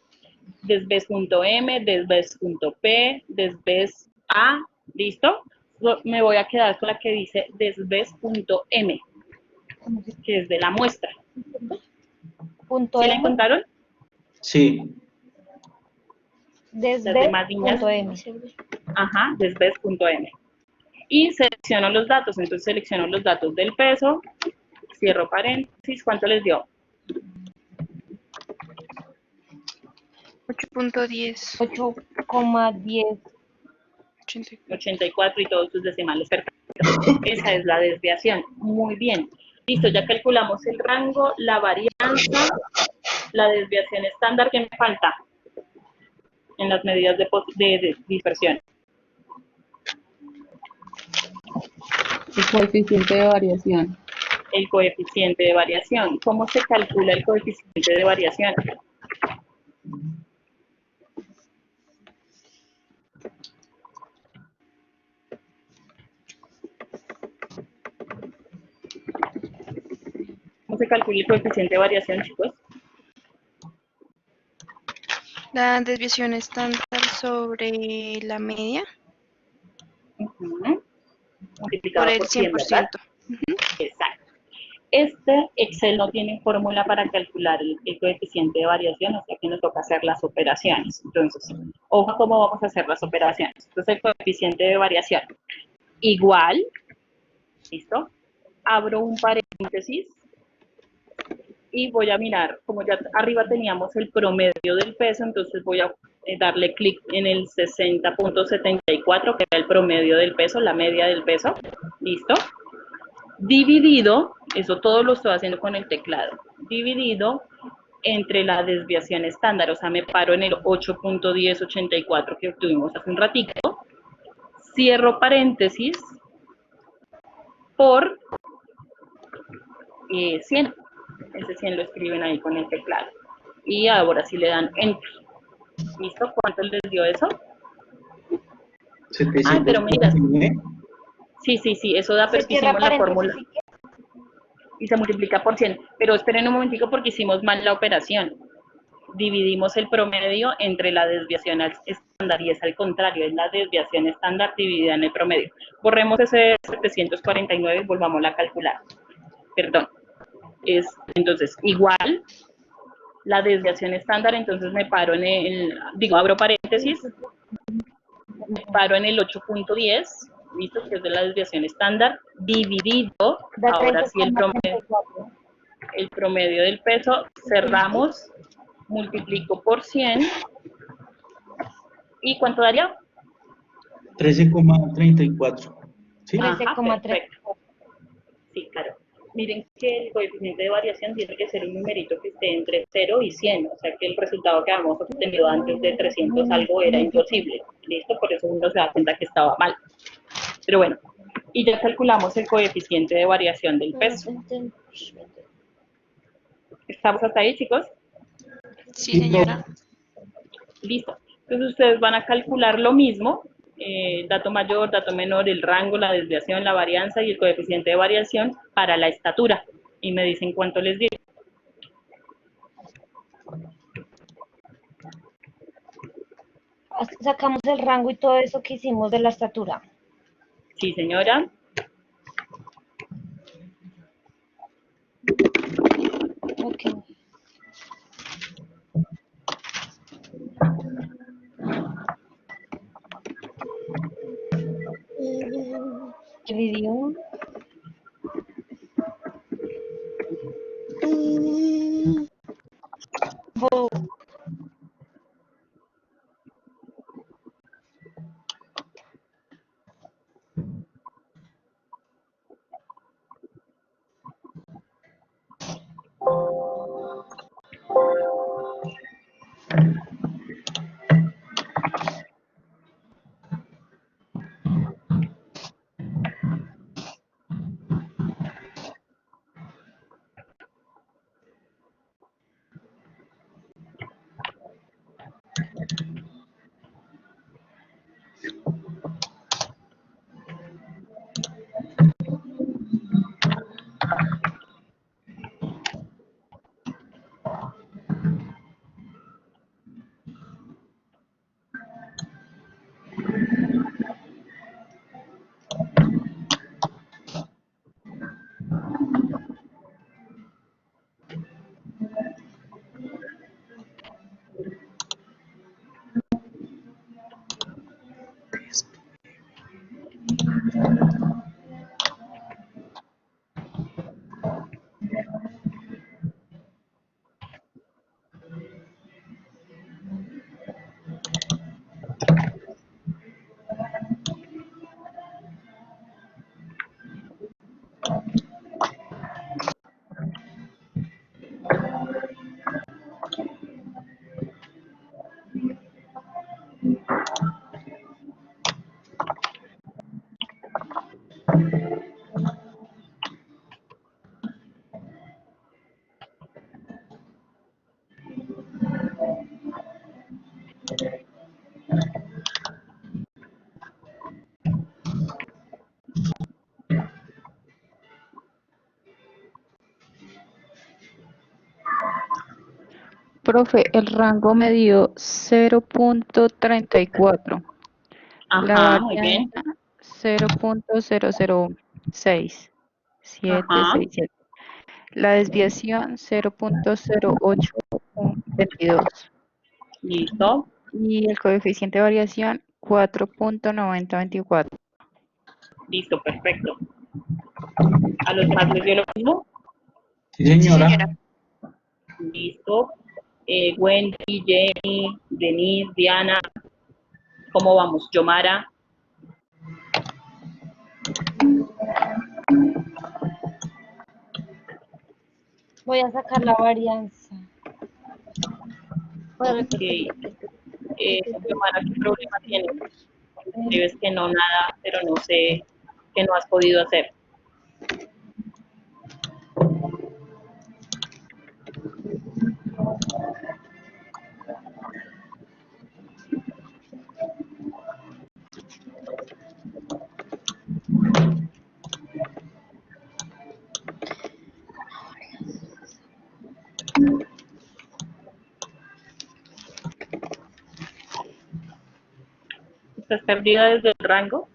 Desves.m, desves.p, desves A, ¿listo? Me voy a quedar con la que dice desves.m, que es de la muestra. Punto ¿Sí la M. encontraron? Sí. Las Desde demás niñas. punto M. Ajá, desves.m. Y se selecciono los datos, entonces selecciono los datos del peso, cierro paréntesis, ¿cuánto les dio? 8.10. 8,10. 84 y todos sus decimales, perfecto. Esa es la desviación, muy bien. Listo, ya calculamos el rango, la varianza, la desviación estándar. ¿Qué me falta en las medidas de dispersión? El coeficiente de variación. El coeficiente de variación. ¿Cómo se calcula el coeficiente de variación? ¿Cómo se calcula el coeficiente de variación, chicos? La desviación estándar sobre la media Multiplicado por el por 100, 100%. ¿verdad? Exacto. Este Excel no tiene fórmula para calcular el coeficiente de variación, o sea que nos toca hacer las operaciones. Entonces, ojo cómo vamos a hacer las operaciones. Entonces, el coeficiente de variación igual, ¿listo? Abro un paréntesis y voy a mirar, como ya arriba teníamos el promedio del peso, entonces voy a darle clic en el 60.74, que era el promedio del peso, la media del peso, ¿listo? Dividido, eso todo lo estoy haciendo con el teclado, dividido entre la desviación estándar, o sea, me paro en el 8.1084 que obtuvimos hace un ratito, cierro paréntesis por 100, ese 100 lo escriben ahí con el teclado, y ahora sí le dan Enter, ¿listo? ¿Cuánto les dio eso? Ah, pero mira, sí, eso da, pero hicimos la fórmula. Y se multiplica por 100. Pero esperen un momentico porque hicimos mal la operación. Dividimos el promedio entre la desviación estándar y es al contrario, es la desviación estándar dividida en el promedio. Borremos ese 749 y volvamos a calcular. Perdón. Entonces, igual, la desviación estándar, entonces me paro en abro paréntesis, me paro en el 8.10, ¿listo? Que es de la desviación estándar, dividido, ahora sí el promedio del peso, cerramos, multiplico por 100, ¿y cuánto daría? 13,34. ¿Sí? Ajá, 13,3. perfecto. Sí, claro. Miren que el coeficiente de variación tiene que ser un numerito que esté entre 0 y 100, o sea que el resultado que habíamos obtenido antes de 300 algo era imposible, ¿listo? Por eso uno se da cuenta que estaba mal. Pero bueno, y ya calculamos el coeficiente de variación del peso. ¿Estamos hasta ahí, chicos? Sí, señora. Listo. Entonces ustedes van a calcular lo mismo, dato mayor, dato menor, el rango, la desviación, la varianza y el coeficiente de variación para la estatura. Y me dicen cuánto les dio. Sacamos el rango y todo eso que hicimos de la estatura. Sí, señora. Ok. Dividió. Profe, el rango me dio 0.34. La Ajá, muy bien. varianza 0.006. Ajá, 767. La desviación 0.0822. listo. Y el coeficiente de variación 4.9024. Listo, perfecto. ¿A los demás les dio lo mismo? Sí, Sí, señora. señora. Listo. Wendy, Jenny, Denise, Diana, ¿cómo vamos? Yomara, Voy a sacar la varianza. ¿Puedo ok. repetir? Yomara, ¿qué problema tienes? Escribes que no, nada, pero no sé qué no has podido hacer. ¿Estás perdida desde el rango?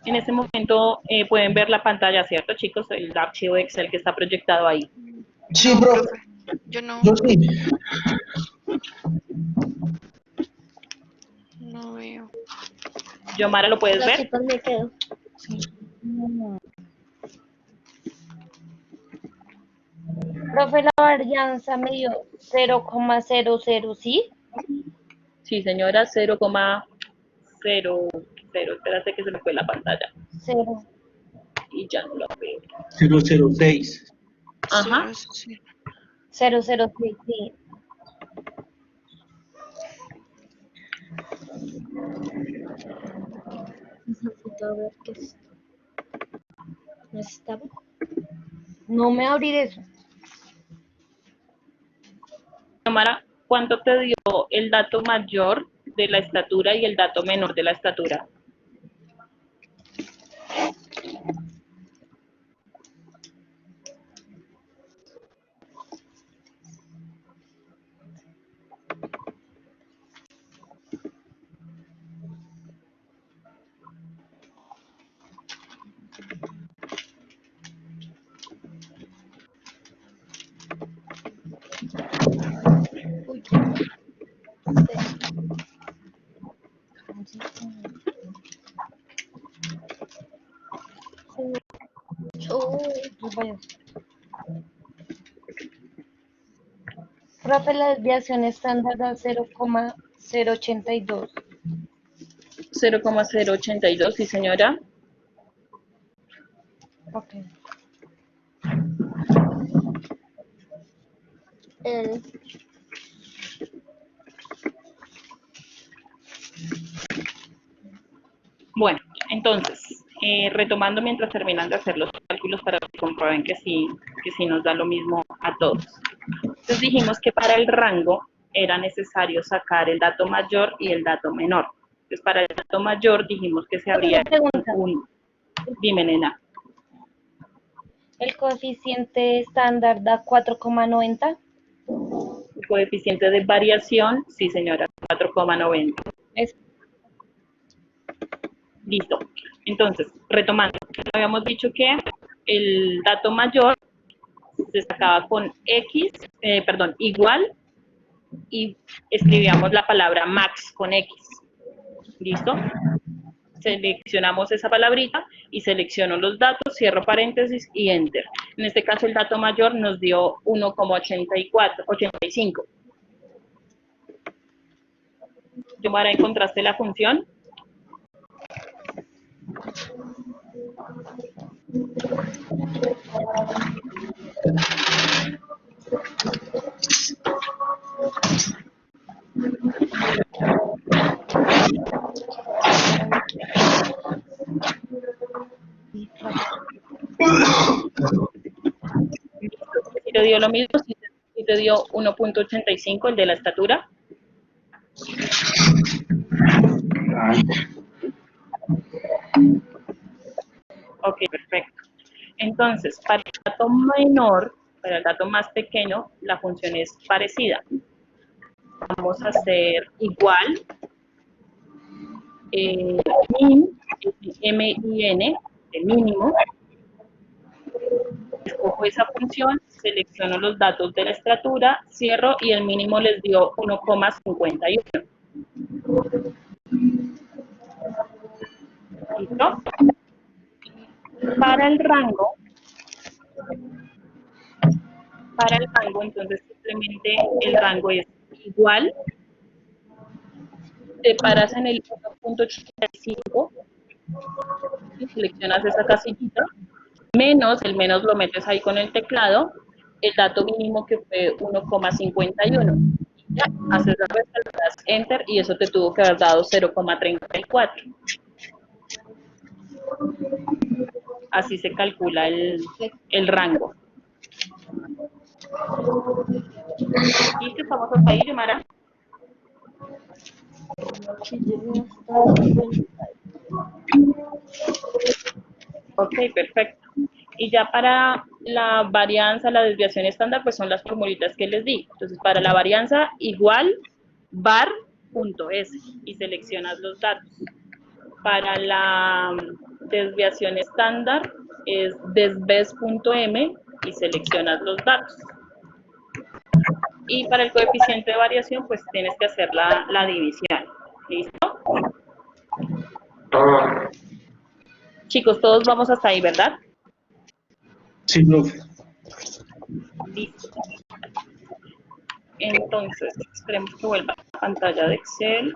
En este momento pueden ver la pantalla, ¿cierto, chicos? El archivo Excel que está proyectado ahí. Sí, No, profe. profe. Yo no, Yo sí. no veo. Yomara, ¿lo puedes Así ver? pues me quedo. Profe, la varianza me dio 0,00, ¿sí? Sí, señora, 0,00. Espérate que se me fue la pantalla 0. y ya no la veo. 006. Ajá, 006, sí. Necesito ver qué no estaba. No me abrir eso. Yomara, ¿cuánto te dio el dato mayor de la estatura y el dato menor de la estatura? Uy, Vaya. Profe, la desviación estándar da 0,082. 0,082, sí, señora. Ok. el Bueno, entonces, retomando mientras terminan de hacer los cálculos para que comprueben que sí nos da lo mismo a todos. Entonces dijimos que para el rango era necesario sacar el dato mayor y el dato menor. Entonces para el dato mayor dijimos que se Profe, abría una pregunta. dime nena, ¿El coeficiente estándar da 4,90? el coeficiente de variación, sí señora, 4,90. Es Listo. Entonces, retomando, habíamos dicho que el dato mayor se sacaba con X, perdón, igual, y escribíamos la palabra max con X. ¿Listo? Seleccionamos esa palabrita y selecciono los datos, cierro paréntesis y enter. En este caso el dato mayor nos dio 1,85. Yomara, ¿encontraste la función? Si te dio lo mismo, si te dio 1,85 el de la estatura. Ok, perfecto. Entonces, para el dato menor, para el dato más pequeño, la función es parecida. vamos a hacer igual min, M-I-N, de mínimo. Escojo esa función, selecciono los datos de la estructura, cierro y el mínimo les dio 1,51. ¿Listo? Para el rango, entonces simplemente el rango es igual, te paras en el 1.85 y seleccionas esa casillita, menos, el menos lo metes ahí con el teclado, el dato mínimo que fue 1,51. Ya, haces la resta, le das Enter y eso te tuvo que haber dado 0,34. Así se calcula el rango. ¿Listo? ¿Estamos hasta ahí, Yomara? Ok, perfecto. Y ya para la varianza, la desviación estándar, pues son las formulitas que les di. Entonces, para la varianza, igual var.s y seleccionas los datos. Para la desviación estándar es desves.m y seleccionas los datos. Y para el coeficiente de variación, pues tienes que hacer la división. ¿Listo? Chicos, todos vamos hasta ahí, ¿verdad? Sí, profe. Listo. Entonces, esperemos que vuelva a la pantalla de Excel.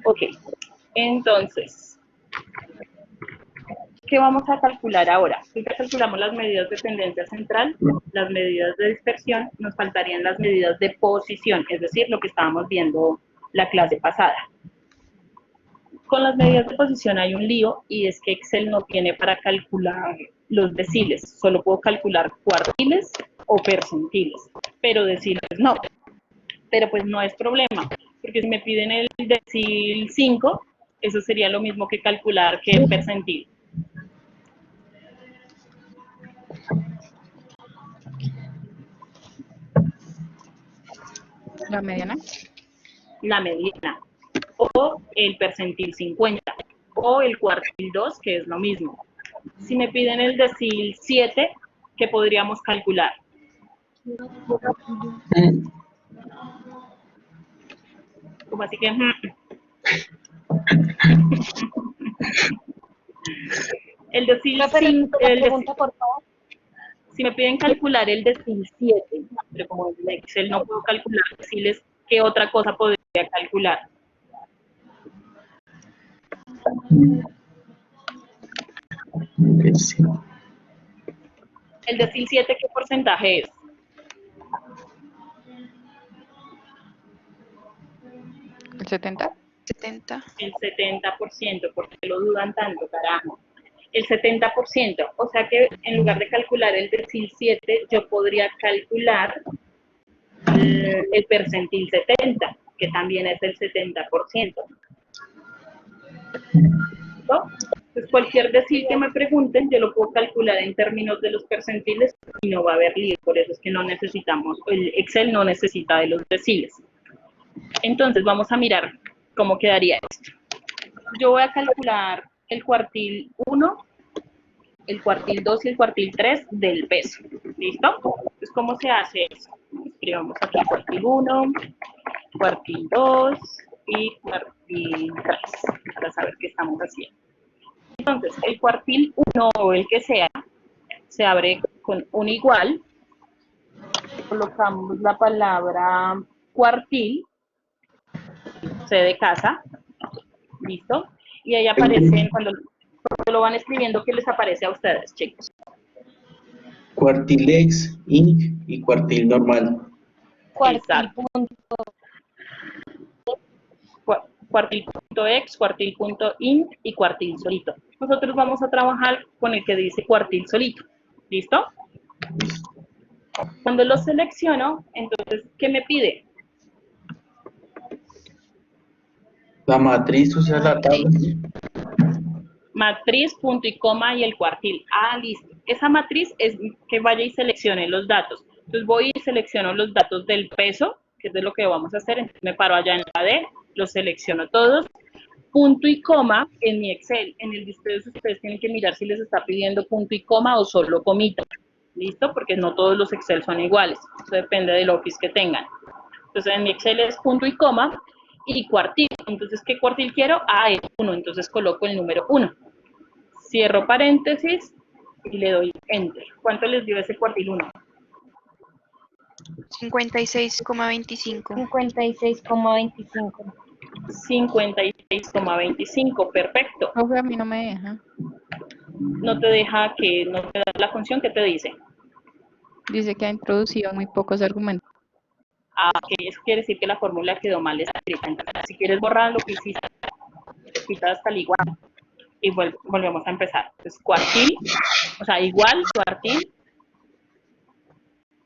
Ok, entonces, ¿qué vamos a calcular ahora? Ya calculamos las medidas de tendencia central, las medidas de dispersión, nos faltarían las medidas de posición, es decir, lo que estábamos viendo la clase pasada. Con las medidas de posición hay un lío y es que Excel no tiene para calcular los deciles, solo puedo calcular cuartiles o percentiles, pero deciles no. Pero pues no es problema, porque si me piden el decil 5, eso sería lo mismo que calcular que el percentil. La mediana. La mediana, o el percentil 50, o el cuartil 2, que es lo mismo. Si me piden el decil 7, ¿qué podríamos calcular? Como así que... El decil 5, por favor. si me piden calcular el decil 7, pero como en Excel no puedo calcular deciles, ¿qué otra cosa podría calcular? El decil 7, ¿qué porcentaje es? ¿El 70? 70. El 70%, ¿por qué lo dudan tanto, carajo? El 70%, o sea que en lugar de calcular el decil 7, yo podría calcular el percentil 70, que también es el 70%. ¿No? Entonces, cualquier decil que me pregunten, yo lo puedo calcular en términos de los percentiles y no va a haber lío, por eso es que no necesitamos, el Excel no necesita de los deciles. Entonces, vamos a mirar cómo quedaría esto. Yo voy a calcular el cuartil 1, el cuartil 2 y el cuartil 3 del peso. ¿Listo? Entonces, ¿cómo se hace eso? Escribamos aquí cuartil 1, cuartil 2 y cuartil 3, para saber qué estamos haciendo. Entonces, el cuartil 1 o el que sea, se abre con un igual, colocamos la palabra cuartil, C de casa, ¿listo? Y ahí aparecen, cuando lo van escribiendo, ¿qué les aparece a ustedes, chicos? Cuartilex, Inc. y cuartil normal. Cuartil.ex, cuartil.int y cuartil solito. Nosotros vamos a trabajar con el que dice cuartil solito. ¿Listo? Cuando lo selecciono, entonces, ¿qué me pide? La matriz, o sea, la tabla. Matriz, punto y coma y el cuartil. Ah, listo. Esa matriz es que vaya y seleccione los datos. Entonces voy y selecciono los datos del peso, que es de lo que vamos a hacer. Entonces me paro allá en la D, los selecciono todos. Punto y coma en mi Excel. En el de ustedes tienen que mirar si les está pidiendo punto y coma o solo comita. ¿Listo? Porque no todos los Excel son iguales. Eso depende del Office que tengan. Entonces en mi Excel es punto y coma y cuartil. Entonces, ¿qué cuartil quiero? Ah, el 1. Entonces coloco el número 1. Cierro paréntesis y le doy Enter. ¿Cuánto les dio ese cuartil 1? 56,25. 56,25. 56,25. Perfecto. Profe, a mí no me deja. No te deja que, no te da la función que te dice. Dice que ha introducido muy pocos argumentos. Ah, ok, eso quiere decir que la fórmula quedó mal escrita. Entonces, si quieres borrar lo que hiciste, quita hasta el igual y volvemos a empezar. Entonces, cuartil, o sea, igual, cuartil.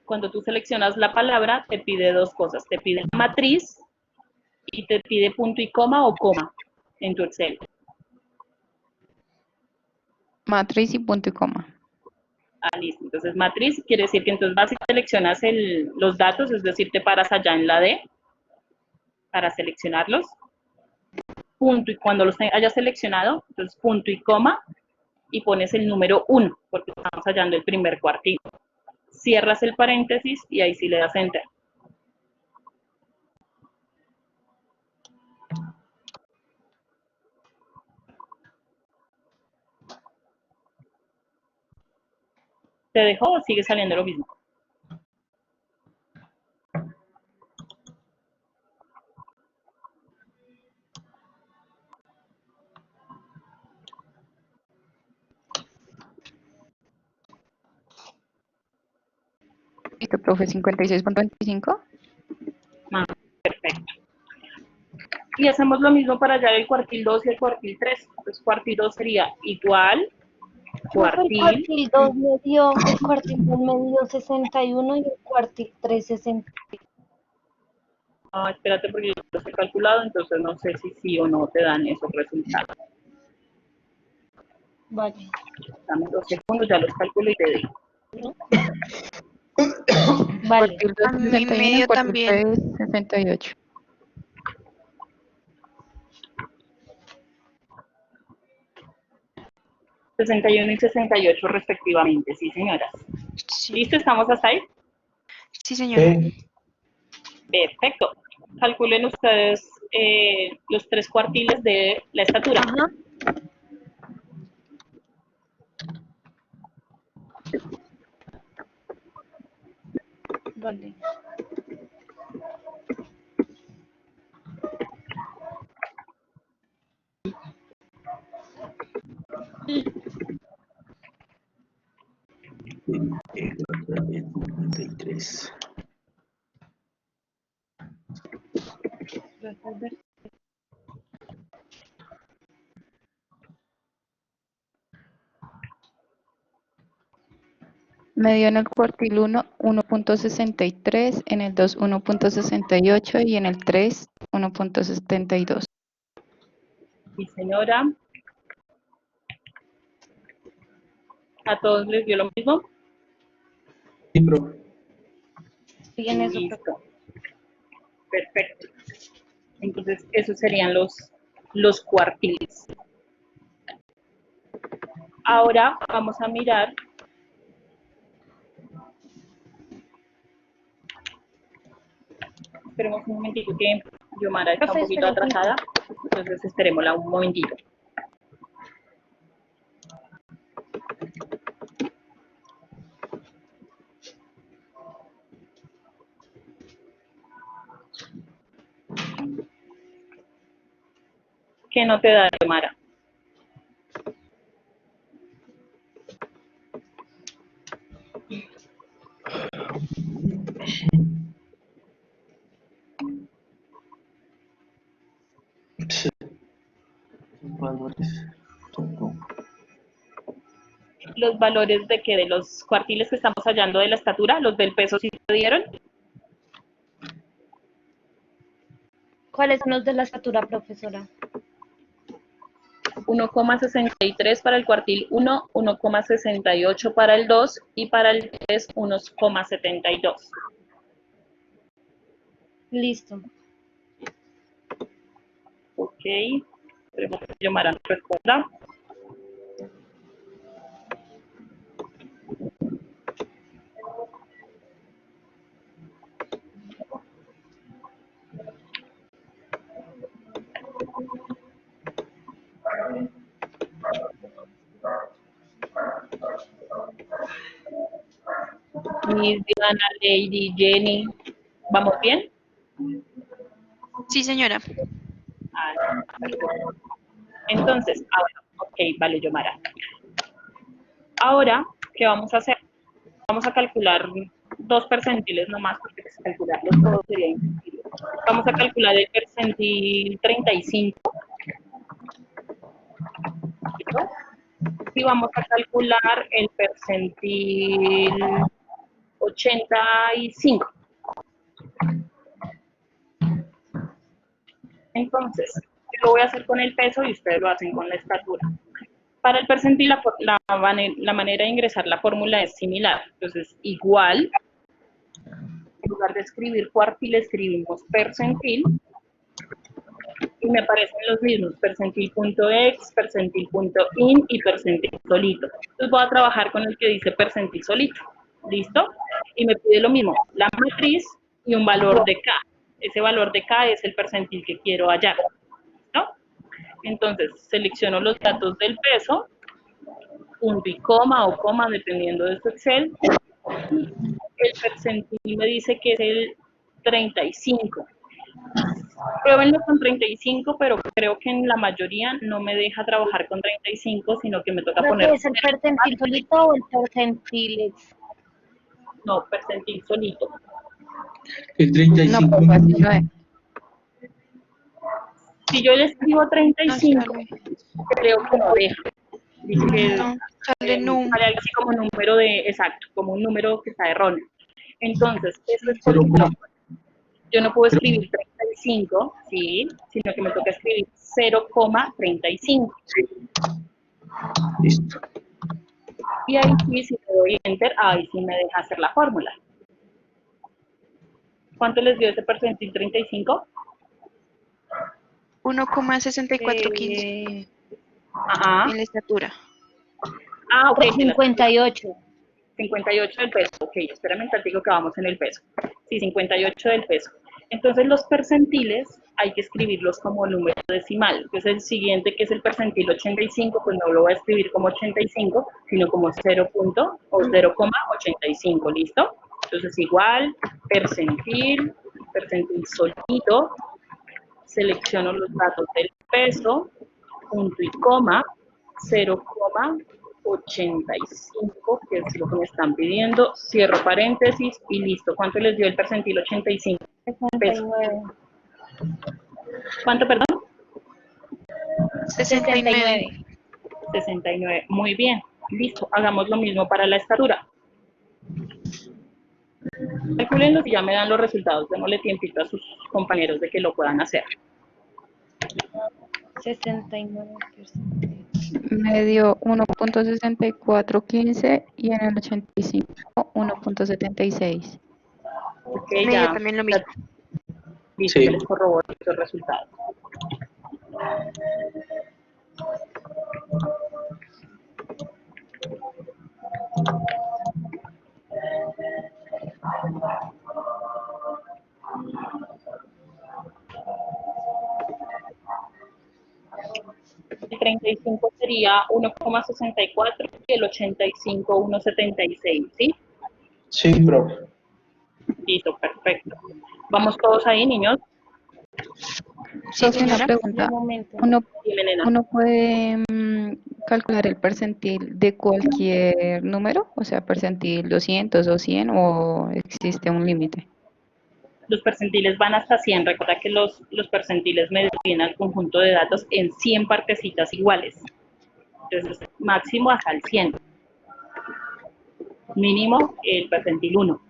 Cuando tú seleccionas la palabra, te pide dos cosas. Te pide matriz y te pide punto y coma o coma en tu Excel. Matriz y punto y coma. Ah, listo. Entonces, matriz quiere decir que entonces vas y seleccionas los datos, es decir, te paras allá en la D para seleccionarlos. Punto, y cuando los hayas seleccionado, entonces punto y coma, y pones el número 1, porque estamos hallando el primer cuartil. Cierras el paréntesis y ahí sí le das Enter. ¿Te dejó o sigue saliendo lo mismo? Listo, profe, 56,25. Ah, perfecto. Y hacemos lo mismo para hallar el cuartil 2 y el cuartil 3. Entonces, cuartil 2 sería igual, Profe, el cuartil. cuartil 2 me dio, el cuartil 2 me dio 61 y el cuartil 3 60. Ah, espérate porque yo lo he calculado, entonces no sé si sí o no te dan esos resultados. Vale. Dame 2 segundos, ya los calculo y te digo. Vale. Cuartil 2, A mí 61, medio cuartil también. 3, 68. 61 y 68 respectivamente, sí señoras. Sí, ¿Listo? ¿Estamos hasta ahí? sí, señora. Perfecto. Calculen ustedes los 3 cuartiles de la estatura. Ajá. Vale. Otra vez, 93. Me dio en el cuartil 1, 1.63, en el 2, 1.68 y en el 3, 1.72. Sí señora. ¿A todos les dio lo mismo? Sí, profe. Sí, en eso. Listo. Perfecto. Entonces, esos serían los cuartiles. Ahora vamos a mirar. Esperemos un momentito que Yomara está un Profe, poquito espera, atrasada. Entonces, esperémosla un momentito. ¿Qué no te da, Yomara? Valores. Los valores de que de los cuartiles que estamos hallando de la estatura, los del peso sí te dieron. ¿Cuáles son los de la estatura, profesora? 1,63 para el cuartil 1, 1,68 para el 2 y para el 3, 1,72. Listo. Ok, esperemos que Yomara nos responda. Miss Diana, Lady, Jenny, ¿vamos bien? Sí, señora. Ah, perfecto. Entonces, ahora, ok, vale, Yomara. Ahora, ¿qué vamos a hacer? Vamos a calcular dos percentiles nomás, porque calcularlos todos sería imposible. Vamos a calcular el percentil 35. ¿Listo? Y vamos a calcular el percentil 85. Entonces, yo lo voy a hacer con el peso y ustedes lo hacen con la estatura. Para el percentil, la manera de ingresar la fórmula es similar. Entonces, igual, en lugar de escribir cuartil, escribimos percentil. Y me aparecen los mismos, percentil.ex, percentil.in y percentil solito. Entonces voy a trabajar con el que dice percentil solito. ¿Listo? Y me pide lo mismo, la matriz y un valor de K. Ese valor de K es el percentil que quiero hallar. ¿Listo? Entonces, selecciono los datos del peso, punto y coma o coma, dependiendo de su Excel. El percentil me dice que es el 35. Pruébenlo con 35, pero creo que en la mayoría no me deja trabajar con 35, sino que me toca Creo poner... que es el percentil solito o el percentil ex. No, percentil solito. El No, 35. pues así no es. Si yo le escribo No 35, sale. creo que no deja. Dice que No, sale num. sale algo así como número de, exacto, como un número que está erróneo. Entonces, eso es Pero, porque yo no puedo escribir 35, ¿sí? Sino que me toca escribir 0,35. sí. Listo. Y ahí sí, si le doy enter, ahí sí me deja hacer la fórmula. ¿Cuánto les dio ese percentil 35? 1,6415 Ajá. en la estatura. Ah, ok. 58. 58 del peso. Ok, espérame un tantito que vamos en el peso. Sí, 58 del peso. Entonces los percentiles hay que escribirlos como número decimal. Entonces el siguiente, que es el percentil 85, pues no lo voy a escribir como 85, sino como 0,85, ¿listo? Entonces igual, percentil solito, selecciono los datos del peso, punto y coma, 0,85, que es lo que me están pidiendo, cierro paréntesis y listo. ¿Cuánto les dio el percentil 85? 69. ¿Cuánto, perdón? 69. 69. Muy bien. Listo. Hagamos lo mismo para la estatura. Calcúlenlo y ya me dan los resultados. Démosle tiempito a sus compañeros de que lo puedan hacer. 69%. Me dio 1.6415 y en el 85 1.76. Ok, Me dio ya. también lo mismo. Listo, Sí. ya les corroboro los resultados. El 35 sería 1,64 y el 85 1,76, ¿sí? Sí, profe. Listo, perfecto. ¿Vamos todos ahí, niños? Sí, Profe, una señora. pregunta. De momento. Dime, nena. Uno puede calcular el percentil de cualquier número, o sea, percentil 200 o 100, o existe un límite. Los percentiles van hasta 100. Recuerda que los percentiles me definen al conjunto de datos en 100 partecitas iguales. Entonces, máximo hasta el 100. Mínimo el percentil 1.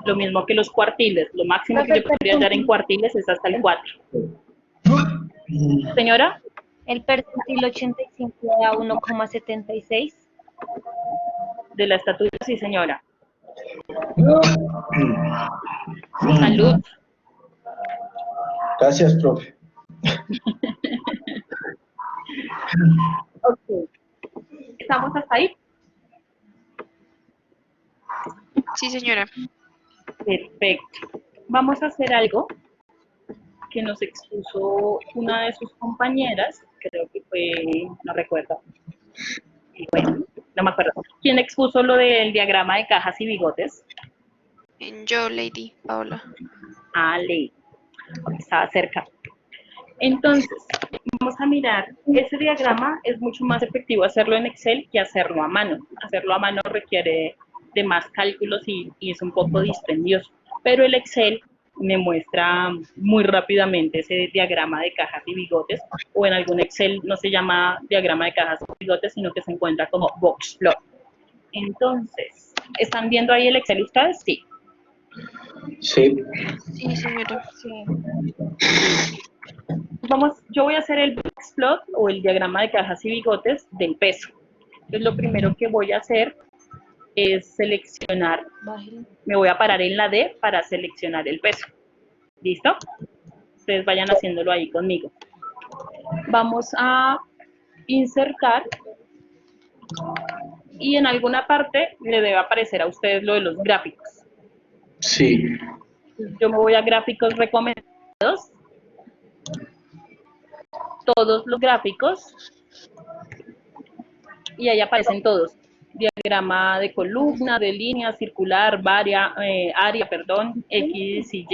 Lo mismo que los cuartiles. Lo máximo que yo podría hallar en cuartiles es hasta el 4. Señora, El percentil 85 da 1,76. De la estatura, sí, señora. Salud. Gracias, profe. Ok. ¿Estamos hasta ahí? Sí, señora. Perfecto. Vamos a hacer algo que nos expuso una de sus compañeras, creo que fue, no recuerdo, bueno, no me acuerdo. ¿Quién expuso lo del diagrama de cajas y bigotes? Yo, Lady Paola. Ah, Ley, estaba cerca. Entonces, vamos a mirar, ese diagrama es mucho más efectivo hacerlo en Excel que hacerlo a mano. Hacerlo a mano requiere de más cálculos y es un poco dispendioso, pero el Excel me muestra muy rápidamente ese diagrama de cajas y bigotes, o en algún Excel no se llama diagrama de cajas y bigotes, sino que se encuentra como box plot. Entonces, ¿están viendo ahí el Excel ustedes? Sí. Sí. Sí, señora. Sí. Yo voy a hacer el box plot o el diagrama de cajas y bigotes del peso. Entonces, lo primero que voy a hacer es seleccionar, Bájale. me voy a parar en la D para seleccionar el peso. ¿Listo? Ustedes vayan haciéndolo ahí conmigo. Vamos a insertar y en alguna parte le debe aparecer a ustedes lo de los gráficos. Sí. Yo me voy a gráficos recomendados. Todos los gráficos y ahí aparecen todos. Diagrama de columna, de línea, circular, área, perdón, X y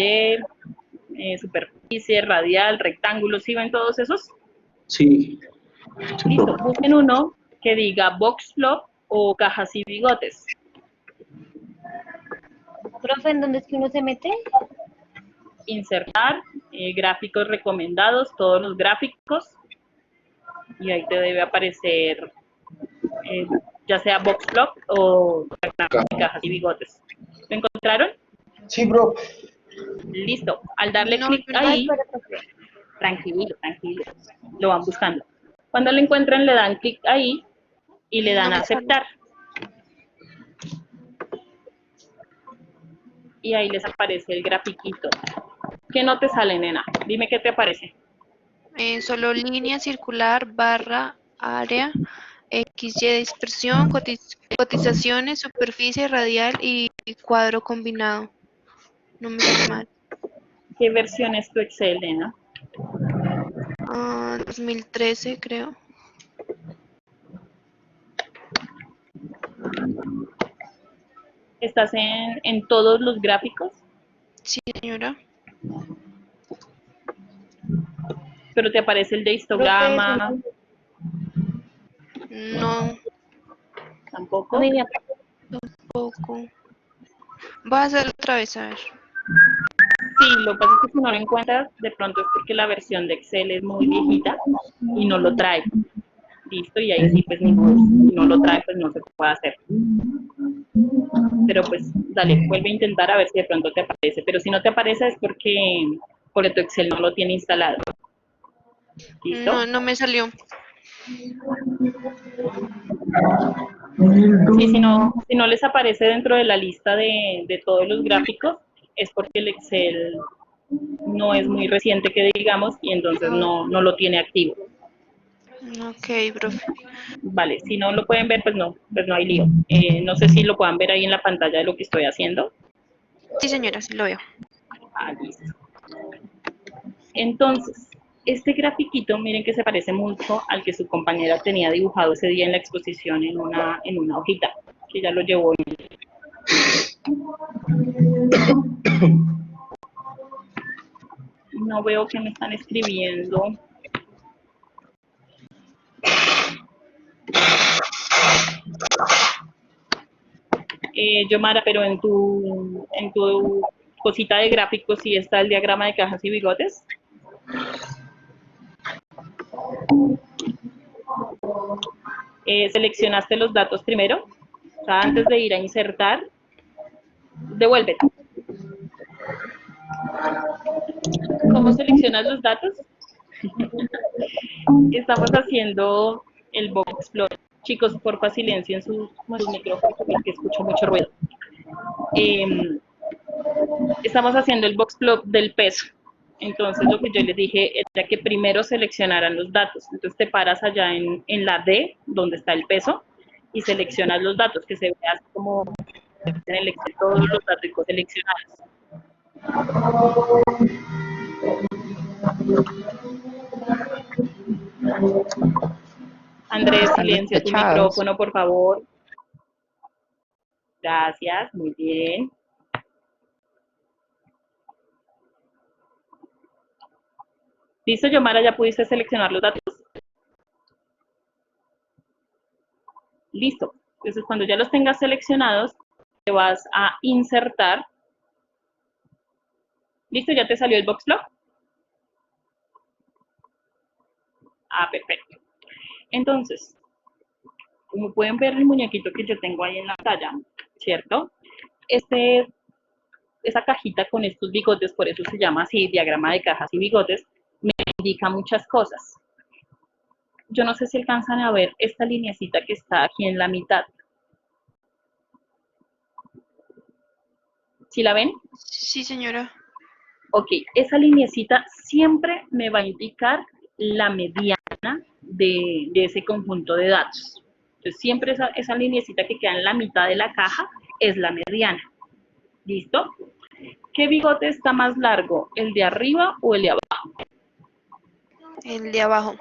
Y, superficie, radial, rectángulo. ¿Sí ven todos esos? Sí. Listo, busquen uno que diga box plot o cajas y bigotes. Profe, ¿en dónde es que uno se mete? Insertar, gráficos recomendados, todos los gráficos. Y ahí te debe aparecer ya sea box plot o cajas y bigotes. ¿Lo encontraron? Sí, bro. Listo. Al darle No, clic yo no. ahí, tranquilo, lo van buscando. Cuando lo encuentran, le dan clic ahí y le dan No a me sale. aceptar. Y ahí les aparece el grafiquito. ¿Qué no te sale, nena? Dime qué te aparece. Solo línea circular, barra, área, XY dispersión, cotizaciones, superficie radial y cuadro combinado. No me sale mal. ¿Qué versión es tu Excel, nena? 2013, creo. ¿Estás en todos los gráficos? Sí, señora. Pero te aparece el de Profe, histograma, No, tampoco. a mí me aparece. poco. Voy a hacerlo otra vez, a ver. Sí, lo que pasa es que si no lo encuentras, de pronto es porque la versión de Excel es muy viejita y no lo trae. Listo, y ahí sí, pues ni modo, si no lo trae, pues no se puede hacer. Pero pues, dale, vuelve a intentar a ver si de pronto te aparece. Pero si no te aparece es porque tu Excel no lo tiene instalado. ¿Listo? No, no me salió. Sí, si no les aparece dentro de la lista de todos los gráficos, es porque el Excel no es muy reciente que digamos y entonces no lo tiene activo. Ok, profe. Vale, si no lo pueden ver, pues no hay lío. No sé si lo puedan ver ahí en la pantalla de lo que estoy haciendo. Sí, señora, sí lo veo. Ah, listo. Entonces, este grafiquito, miren que se parece mucho al que su compañera tenía dibujado ese día en la exposición en una hojita, que ya lo llevó. No veo que me están escribiendo. Yomara, pero en tu cosita de gráficos sí está el diagrama de cajas y bigotes. Seleccionaste los datos primero, o sea, antes de ir a insertar, devuélvete. ¿Cómo seleccionas los datos? Estamos haciendo el box plot. Chicos, porfa, silencien sus micrófonos porque escucho mucho ruido. Estamos haciendo el box plot del peso. Entonces, lo que yo les dije era que primero seleccionaran los datos. Entonces, te paras allá en la D, donde está el peso, y seleccionas los datos, que se vea así como en el Excel todos los datos seleccionados. Andrés, Están silencia tu despechados. micrófono, por favor. Gracias, muy bien. ¿Listo, Yomara? ¿Ya pudiste seleccionar los datos? Listo. Entonces, cuando ya los tengas seleccionados, te vas a insertar. ¿Listo? ¿Ya te salió el box plot? Ah, perfecto. Entonces, como pueden ver el muñequito que yo tengo ahí en la pantalla, ¿cierto? Esa cajita con estos bigotes, por eso se llama así, diagrama de cajas y bigotes, me indica muchas cosas. Yo no sé si alcanzan a ver esta lineecita que está aquí en la mitad. ¿Sí la ven? Sí, señora. Ok, esa lineecita siempre me va a indicar la mediana de ese conjunto de datos. Entonces, siempre esa lineecita que queda en la mitad de la caja es la mediana. ¿Listo? ¿Qué bigote está más largo? ¿El de arriba o el de abajo? El de abajo.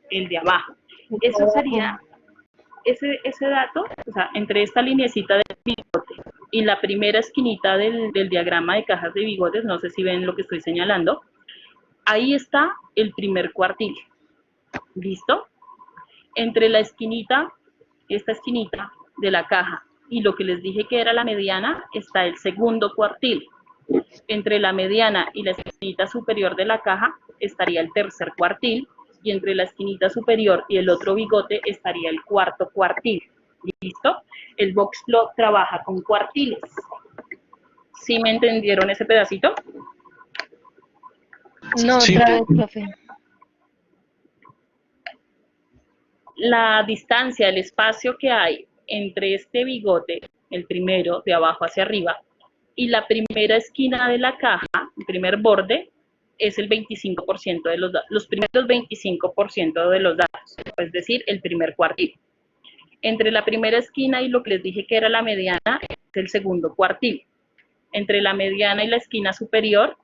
El de abajo. Eso sería, ese dato, o sea, entre esta lineecita del bigote y la primera esquinita del diagrama de cajas de bigotes, no sé si ven lo que estoy señalando, ahí está el primer cuartil. ¿Listo? Entre la esquinita, esta esquinita de la caja y lo que les dije que era la mediana, está el segundo cuartil. Entre la mediana y la esquinita superior de la caja estaría el tercer cuartil, y entre la esquinita superior y el otro bigote estaría el cuarto cuartil. ¿Listo? El box plot trabaja con cuartiles. ¿Sí me entendieron ese pedacito? No, Sí. otra vez, profe. La distancia, el espacio que hay entre este bigote, el primero de abajo hacia arriba, y la primera esquina de la caja, el primer borde, es el 25% de los primeros 25% de los datos, es decir, el primer cuartil. Entre la primera esquina y lo que les dije que era la mediana, es el segundo cuartil. Entre la mediana y la esquina superior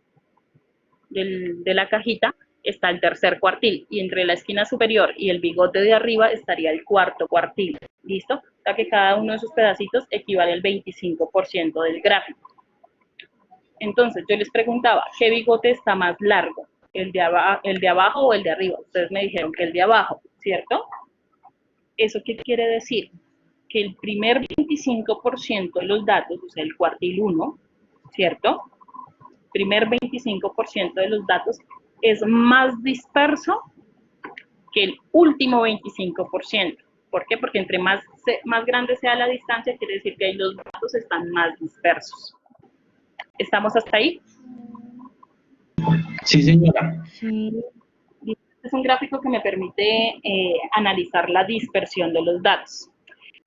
de la cajita está el tercer cuartil, y entre la esquina superior y el bigote de arriba estaría el cuarto cuartil. ¿Listo? O sea que cada uno de esos pedacitos equivale al 25% del gráfico. Entonces, yo les preguntaba, ¿qué bigote está más largo? ¿El de abajo o el de arriba? Ustedes me dijeron que el de abajo, ¿cierto? ¿Eso qué quiere decir? Que el primer 25% de los datos, o sea, el cuartil 1, ¿cierto? Primer 25% de los datos es más disperso que el último 25%. ¿Por qué? Porque entre más grande sea la distancia, quiere decir que ahí los datos están más dispersos. ¿Estamos hasta ahí? Sí, señora. Sí. Este es un gráfico que me permite analizar la dispersión de los datos.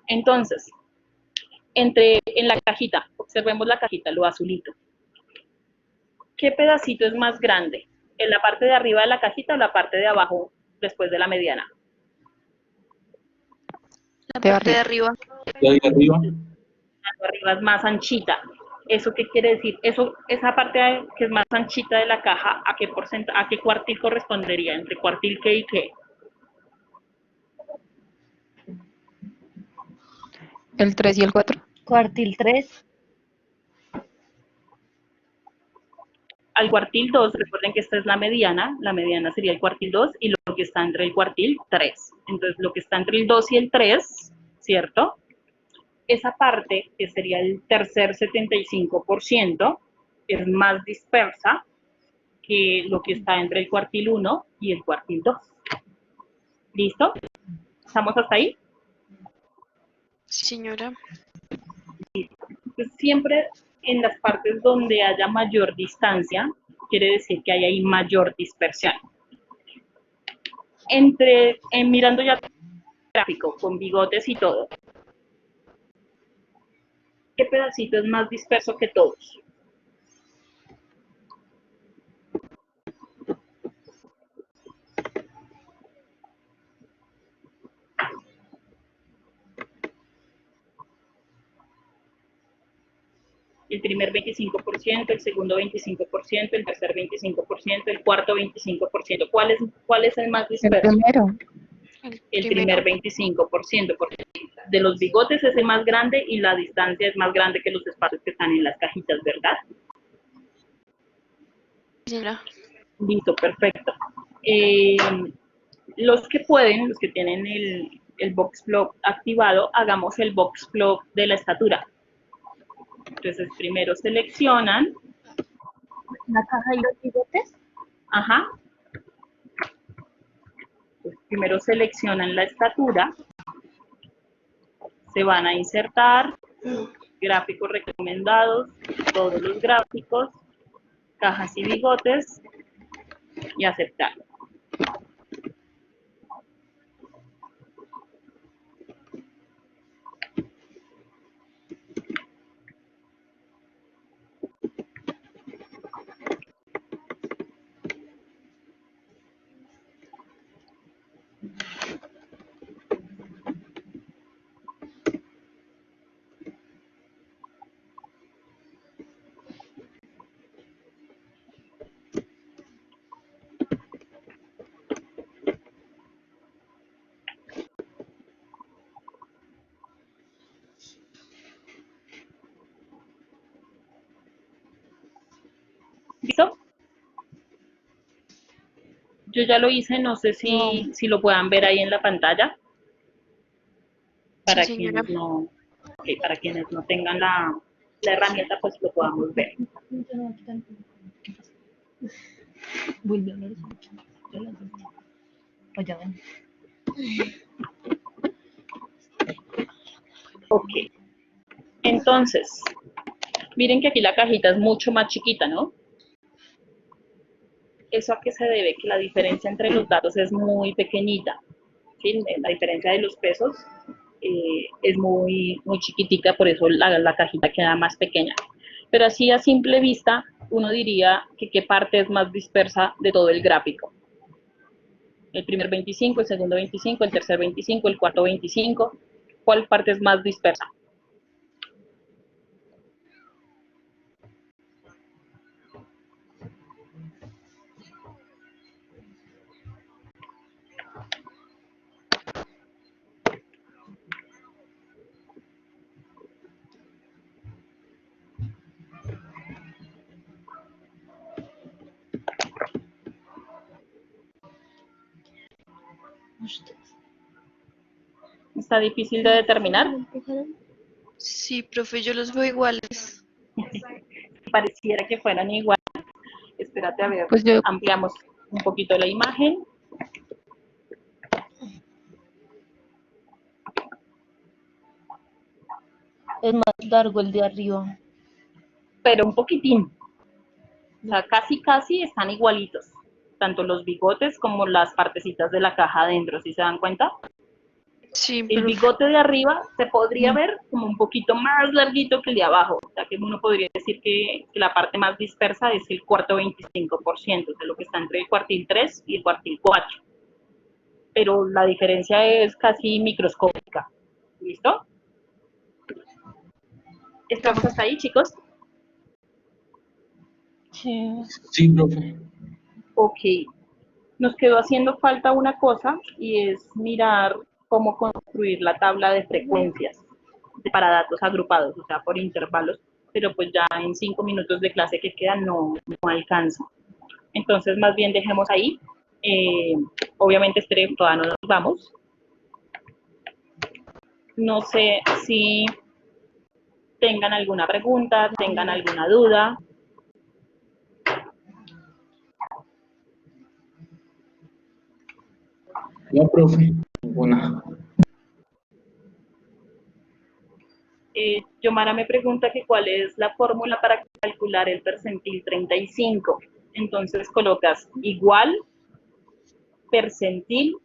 Entonces, en la cajita, observemos la cajita, lo azulito. ¿Qué pedacito es más grande? ¿En la parte de arriba de la cajita o la parte de abajo después de la mediana? La De parte de arriba. arriba. ¿Y ahí arriba? Arriba es más anchita. ¿Eso qué quiere decir? Esa parte que es más anchita de la caja, ¿a qué cuartil correspondería? ¿Entre cuartil qué y qué? El 3 y el 4. Cuartil 3. Al cuartil 2, recuerden que esta es la mediana sería el cuartil 2 y lo que está entre el cuartil 3. Entonces, lo que está entre el 2 y el 3, ¿cierto? Esa parte, que sería el tercer 75%, es más dispersa que lo que está entre el cuartil 1 y el cuartil 2. ¿Listo? ¿Estamos hasta ahí? Sí, señora. Pues siempre en las partes donde haya mayor distancia, quiere decir que hay ahí mayor dispersión. Mirando ya el gráfico, con bigotes y todo, ¿qué pedacito es más disperso que todos? El primer 25%, el segundo 25%, el tercer 25%, el cuarto 25%. ¿Cuál es el más El disperso? primero. El primer 25%, porque de los bigotes es el más grande y la distancia es más grande que los espacios que están en las cajitas, ¿verdad? Señora. Listo, perfecto. Los que tienen el box plug activado, hagamos el box plug de la estatura. Entonces, primero seleccionan, La caja y los bigotes. ajá, pues primero seleccionan la estatura, se van a insertar, gráficos recomendados, todos los gráficos, cajas y bigotes, y aceptar. ¿Listo? Yo ya lo hice, no sé si lo puedan ver ahí en la pantalla. Para Sí, señora. para quienes no tengan la herramienta, pues lo podamos ver. Vuelve a hablar. Oye, ven. Ok. Entonces, miren que aquí la cajita es mucho más chiquita, ¿no? ¿Eso a qué se debe? Que la diferencia entre los datos es muy pequeñita, ¿sí? La diferencia de los pesos es muy chiquitica, por eso la cajita queda más pequeña. Pero así a simple vista, uno diría que qué parte es más dispersa de todo el gráfico. El primer 25, el segundo 25, el tercer 25, el cuarto 25. ¿Cuál parte es más dispersa? ¿Está difícil de determinar? Sí, profe, yo los veo iguales. Pareciera que fueran igual. Espérate, a ver, Pues yo, ampliamos un poquito la imagen. Es más largo el de arriba. Pero un poquitín. O sea, casi están igualitos. Tanto los bigotes como las partecitas de la caja adentro, ¿sí se dan cuenta? Sí, El profe. bigote de arriba se podría ver como un poquito más larguito que el de abajo. O sea, que uno podría decir que la parte más dispersa es el cuarto 25%, de lo que está entre el cuartil 3 y el cuartil 4. Pero la diferencia es casi microscópica. ¿Listo? ¿Estamos hasta ahí, chicos? Sí. Sí, profe. Ok. Nos quedó haciendo falta una cosa y es mirar cómo construir la tabla de frecuencias para datos agrupados, o sea, por intervalos, pero pues ya en 5 minutos de clase que quedan no alcanza. Entonces, más bien dejemos ahí. Obviamente, todavía no nos vamos. No sé si tengan alguna pregunta, tengan alguna duda. No, profe. Ninguna. Yomara me pregunta que cuál es la fórmula para calcular el percentil 35. Entonces colocas igual percentil,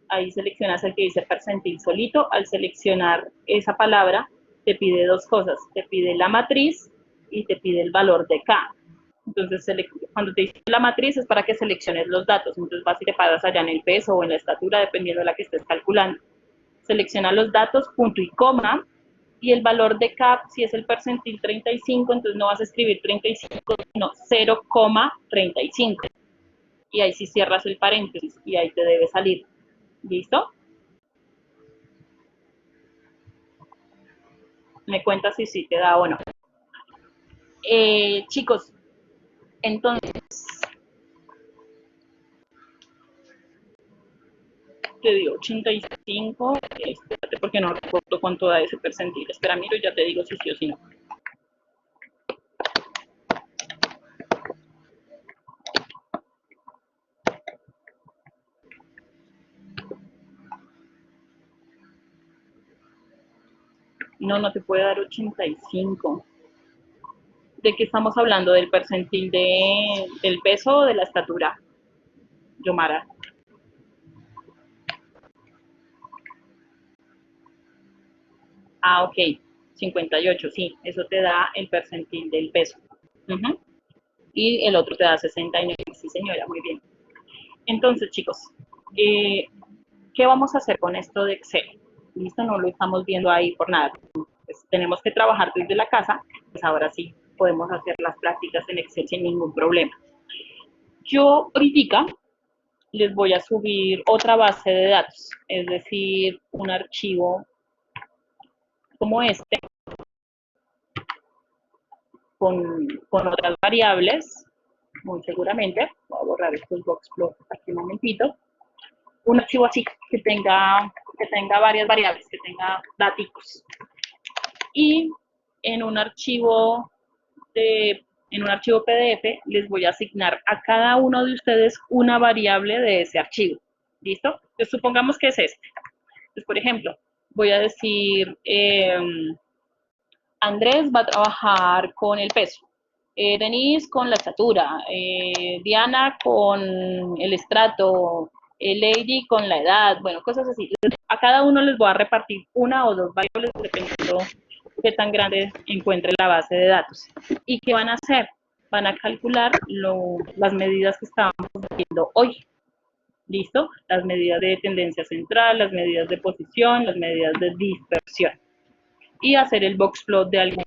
ahí seleccionas el que dice percentil solito. Al seleccionar esa palabra, te pide dos cosas, te pide la matriz y te pide el valor de K. Entonces, cuando te dice la matriz es para que selecciones los datos, entonces vas y te paras allá en el peso o en la estatura, dependiendo de la que estés calculando. Selecciona los datos, punto y coma, y el valor de K, si es el percentil 35, entonces no vas a escribir 35, sino 0,35. Y ahí sí cierras el paréntesis y ahí te debe salir. ¿Listo? Me cuentas si sí te da o no. Chicos, entonces, te dio 85, espérate porque no recuerdo cuánto da ese percentil. Espera, miro y ya te digo si sí o si no. No, no te puede dar 85. ¿De qué estamos hablando? ¿Del percentil del peso o de la estatura, Yomara? Ah, ok, 58, sí, eso te da el percentil del peso. Y el otro te da 69, sí señora, muy bien. Entonces, chicos, ¿qué vamos a hacer con esto de Excel? Listo, no lo estamos viendo ahí por nada. Pues tenemos que trabajar desde la casa, pues ahora sí podemos hacer las prácticas en Excel sin ningún problema. Yo ahorita les voy a subir otra base de datos, es decir, un archivo como este, con otras variables, muy seguramente. Voy a borrar estos boxplot aquí un momentito. Un archivo así, que tenga varias variables, que tenga datos. Y en un archivo PDF les voy a asignar a cada uno de ustedes una variable de ese archivo. ¿Listo? Entonces, supongamos que es este. Entonces, por ejemplo, voy a decir, Andrés va a trabajar con el peso, Denise con la estatura, Diana con el estrato, Lady con la edad, bueno, cosas así. A cada uno les voy a repartir una o dos variables dependiendo qué tan grande encuentre la base de datos. ¿Y qué van a hacer? Van a calcular las medidas que estábamos viendo hoy. ¿Listo? Las medidas de tendencia central, las medidas de posición, las medidas de dispersión. Y hacer el boxplot de algo.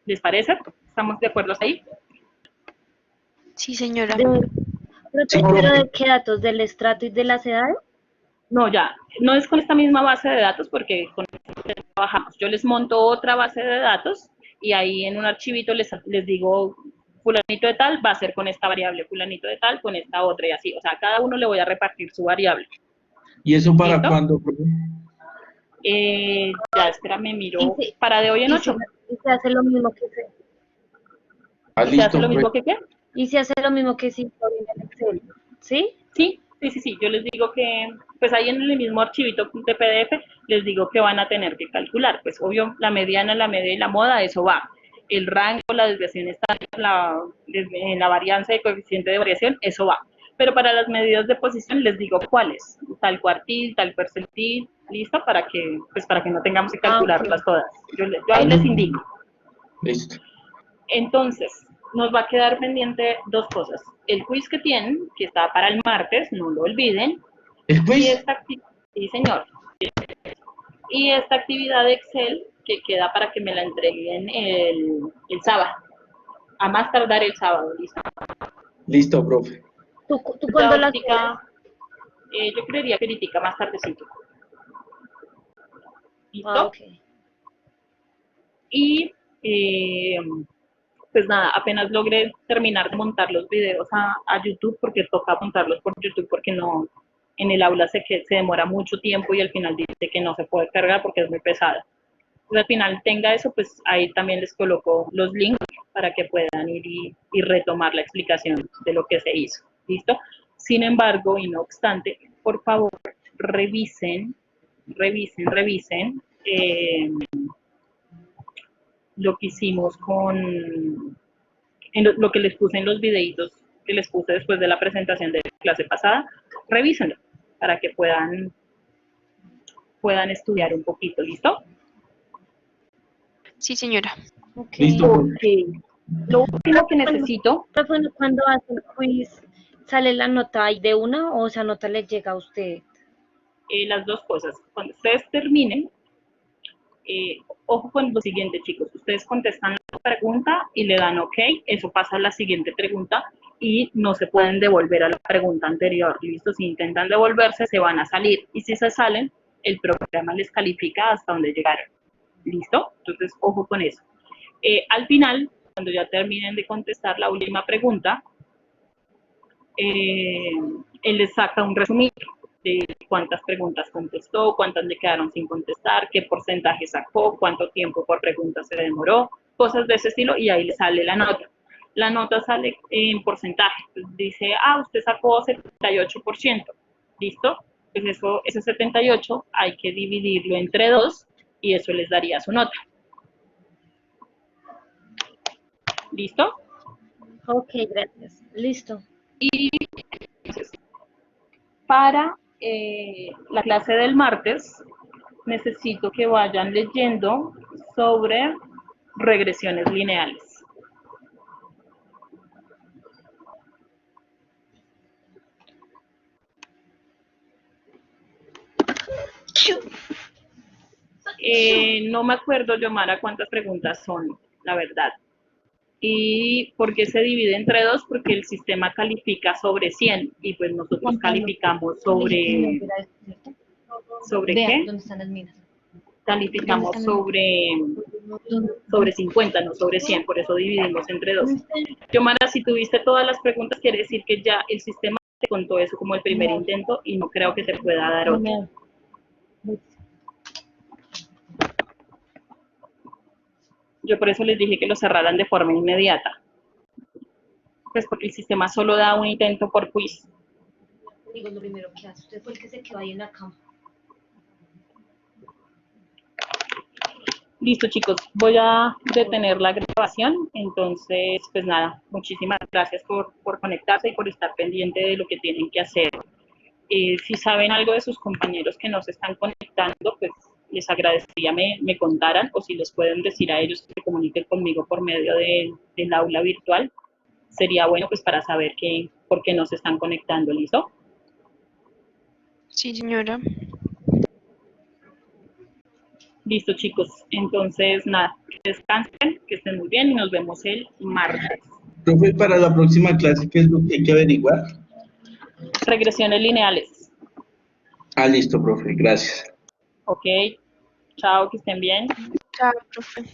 ¿Les parece? ¿Estamos de acuerdo ahí? Sí, señora. ¿Pero de qué datos? ¿Del estrato y de las edades? No, ya, no es con esta misma base de datos porque con esta trabajamos. Yo les monto otra base de datos y ahí en un archivito les digo, fulanito de tal va a ser con esta variable, fulanito de tal con esta otra y así. O sea, a cada uno le voy a repartir su variable. ¿Y eso para ¿Listo? cuándo, profe? Ya, espérame, miro. Para de hoy en 8. Y se hace lo mismo que se, Ah, ¿Y se hace listo, lo mismo profe. que qué? y se hace lo mismo que si en el Excel, ¿sí? Sí. Yo les digo que, pues ahí en el mismo archivito de PDF, les digo que van a tener que calcular. Pues obvio, la mediana, la media y la moda, eso va. El rango, la desviación estándar, la varianza de coeficiente de variación, eso va. Pero para las medidas de posición les digo cuáles. Tal cuartil, tal percentil, listo, para que no tengamos que calcularlas todas. Yo ahí les indico. Listo. Entonces, nos va a quedar pendiente dos cosas. El quiz que tienen, que está para el martes, no lo olviden. ¿El Y quiz? sí, señor. Y esta actividad de Excel que queda para que me la entreguen el sábado. A más tardar el sábado, ¿listo? Listo, profe. ¿Tú Ya cuándo las ahorita, yo creería que ahorita más tardecito. ¿Listo? Ah, ok. Y pues nada, apenas logré terminar de montar los videos a YouTube, porque toca montarlos por YouTube, porque no, en el aula se demora mucho tiempo y al final dice que no se puede cargar porque es muy pesada. Entonces, al final tenga eso, pues ahí también les coloco los links para que puedan ir y retomar la explicación de lo que se hizo. ¿Listo? Sin embargo, y no obstante, por favor, revisen lo que hicimos lo que les puse en los videitos que les puse después de la presentación de clase pasada, revísenlo para que puedan estudiar un poquito, ¿listo? Sí, señora. Ok. Listo, profe. Ok. Lo último que necesito, Profe, cuando hace el quiz, ¿sale la nota ahí de una o esa nota le llega a usted? las dos cosas. Cuando ustedes terminen, ojo con lo siguiente, chicos. Ustedes contestan la pregunta y le dan OK. Eso pasa a la siguiente pregunta y no se pueden devolver a la pregunta anterior. ¿Listo? Si intentan devolverse, se van a salir. Y si se salen, el programa les califica hasta donde llegaron. ¿Listo? Entonces, ojo con eso. Al final, cuando ya terminen de contestar la última pregunta, él les saca un resumen de cuántas preguntas contestó, cuántas le quedaron sin contestar, qué porcentaje sacó, cuánto tiempo por pregunta se demoró, cosas de ese estilo, y ahí le sale la nota. La nota sale en porcentaje, entonces dice, usted sacó 78%, ¿listo? Pues ese 78 hay que dividirlo entre 2 y eso les daría su nota. ¿Listo? Ok, gracias. Listo. Y entonces, para la clase del martes, necesito que vayan leyendo sobre regresiones lineales. No me acuerdo, Yomara, cuántas preguntas son, la verdad. ¿Y por qué se divide entre 2? Porque el sistema califica sobre 100 y pues nosotros calificamos sobre... ¿Sobre qué? ¿Dónde están las minas? Calificamos sobre 50, no sobre 100, por eso dividimos entre 2. Yomara, si tuviste todas las preguntas, quiere decir que ya el sistema te contó eso como el primer intento y no creo que te pueda dar otro. Yo por eso les dije que lo cerraran de forma inmediata. Pues porque el sistema solo da un intento por quiz. Digo, lo primero que hace. Usted fue el que se quedó ahí en la cama. Listo, chicos, voy a detener la grabación. Entonces, pues nada, muchísimas gracias por conectarse y por estar pendiente de lo que tienen que hacer. Si saben algo de sus compañeros que no se están conectando, pues les agradecería me contaran, o si les pueden decir a ellos que se comuniquen conmigo por medio del aula virtual. Sería bueno pues para saber por qué no se están conectando, ¿listo? Sí, señora. Listo, chicos. Entonces, nada, que descansen, que estén muy bien y nos vemos el martes. Profe, para la próxima clase, ¿qué es lo que hay que averiguar? Regresiones lineales. Listo, profe, gracias. Ok. Chao, que estén bien. Chao, profe.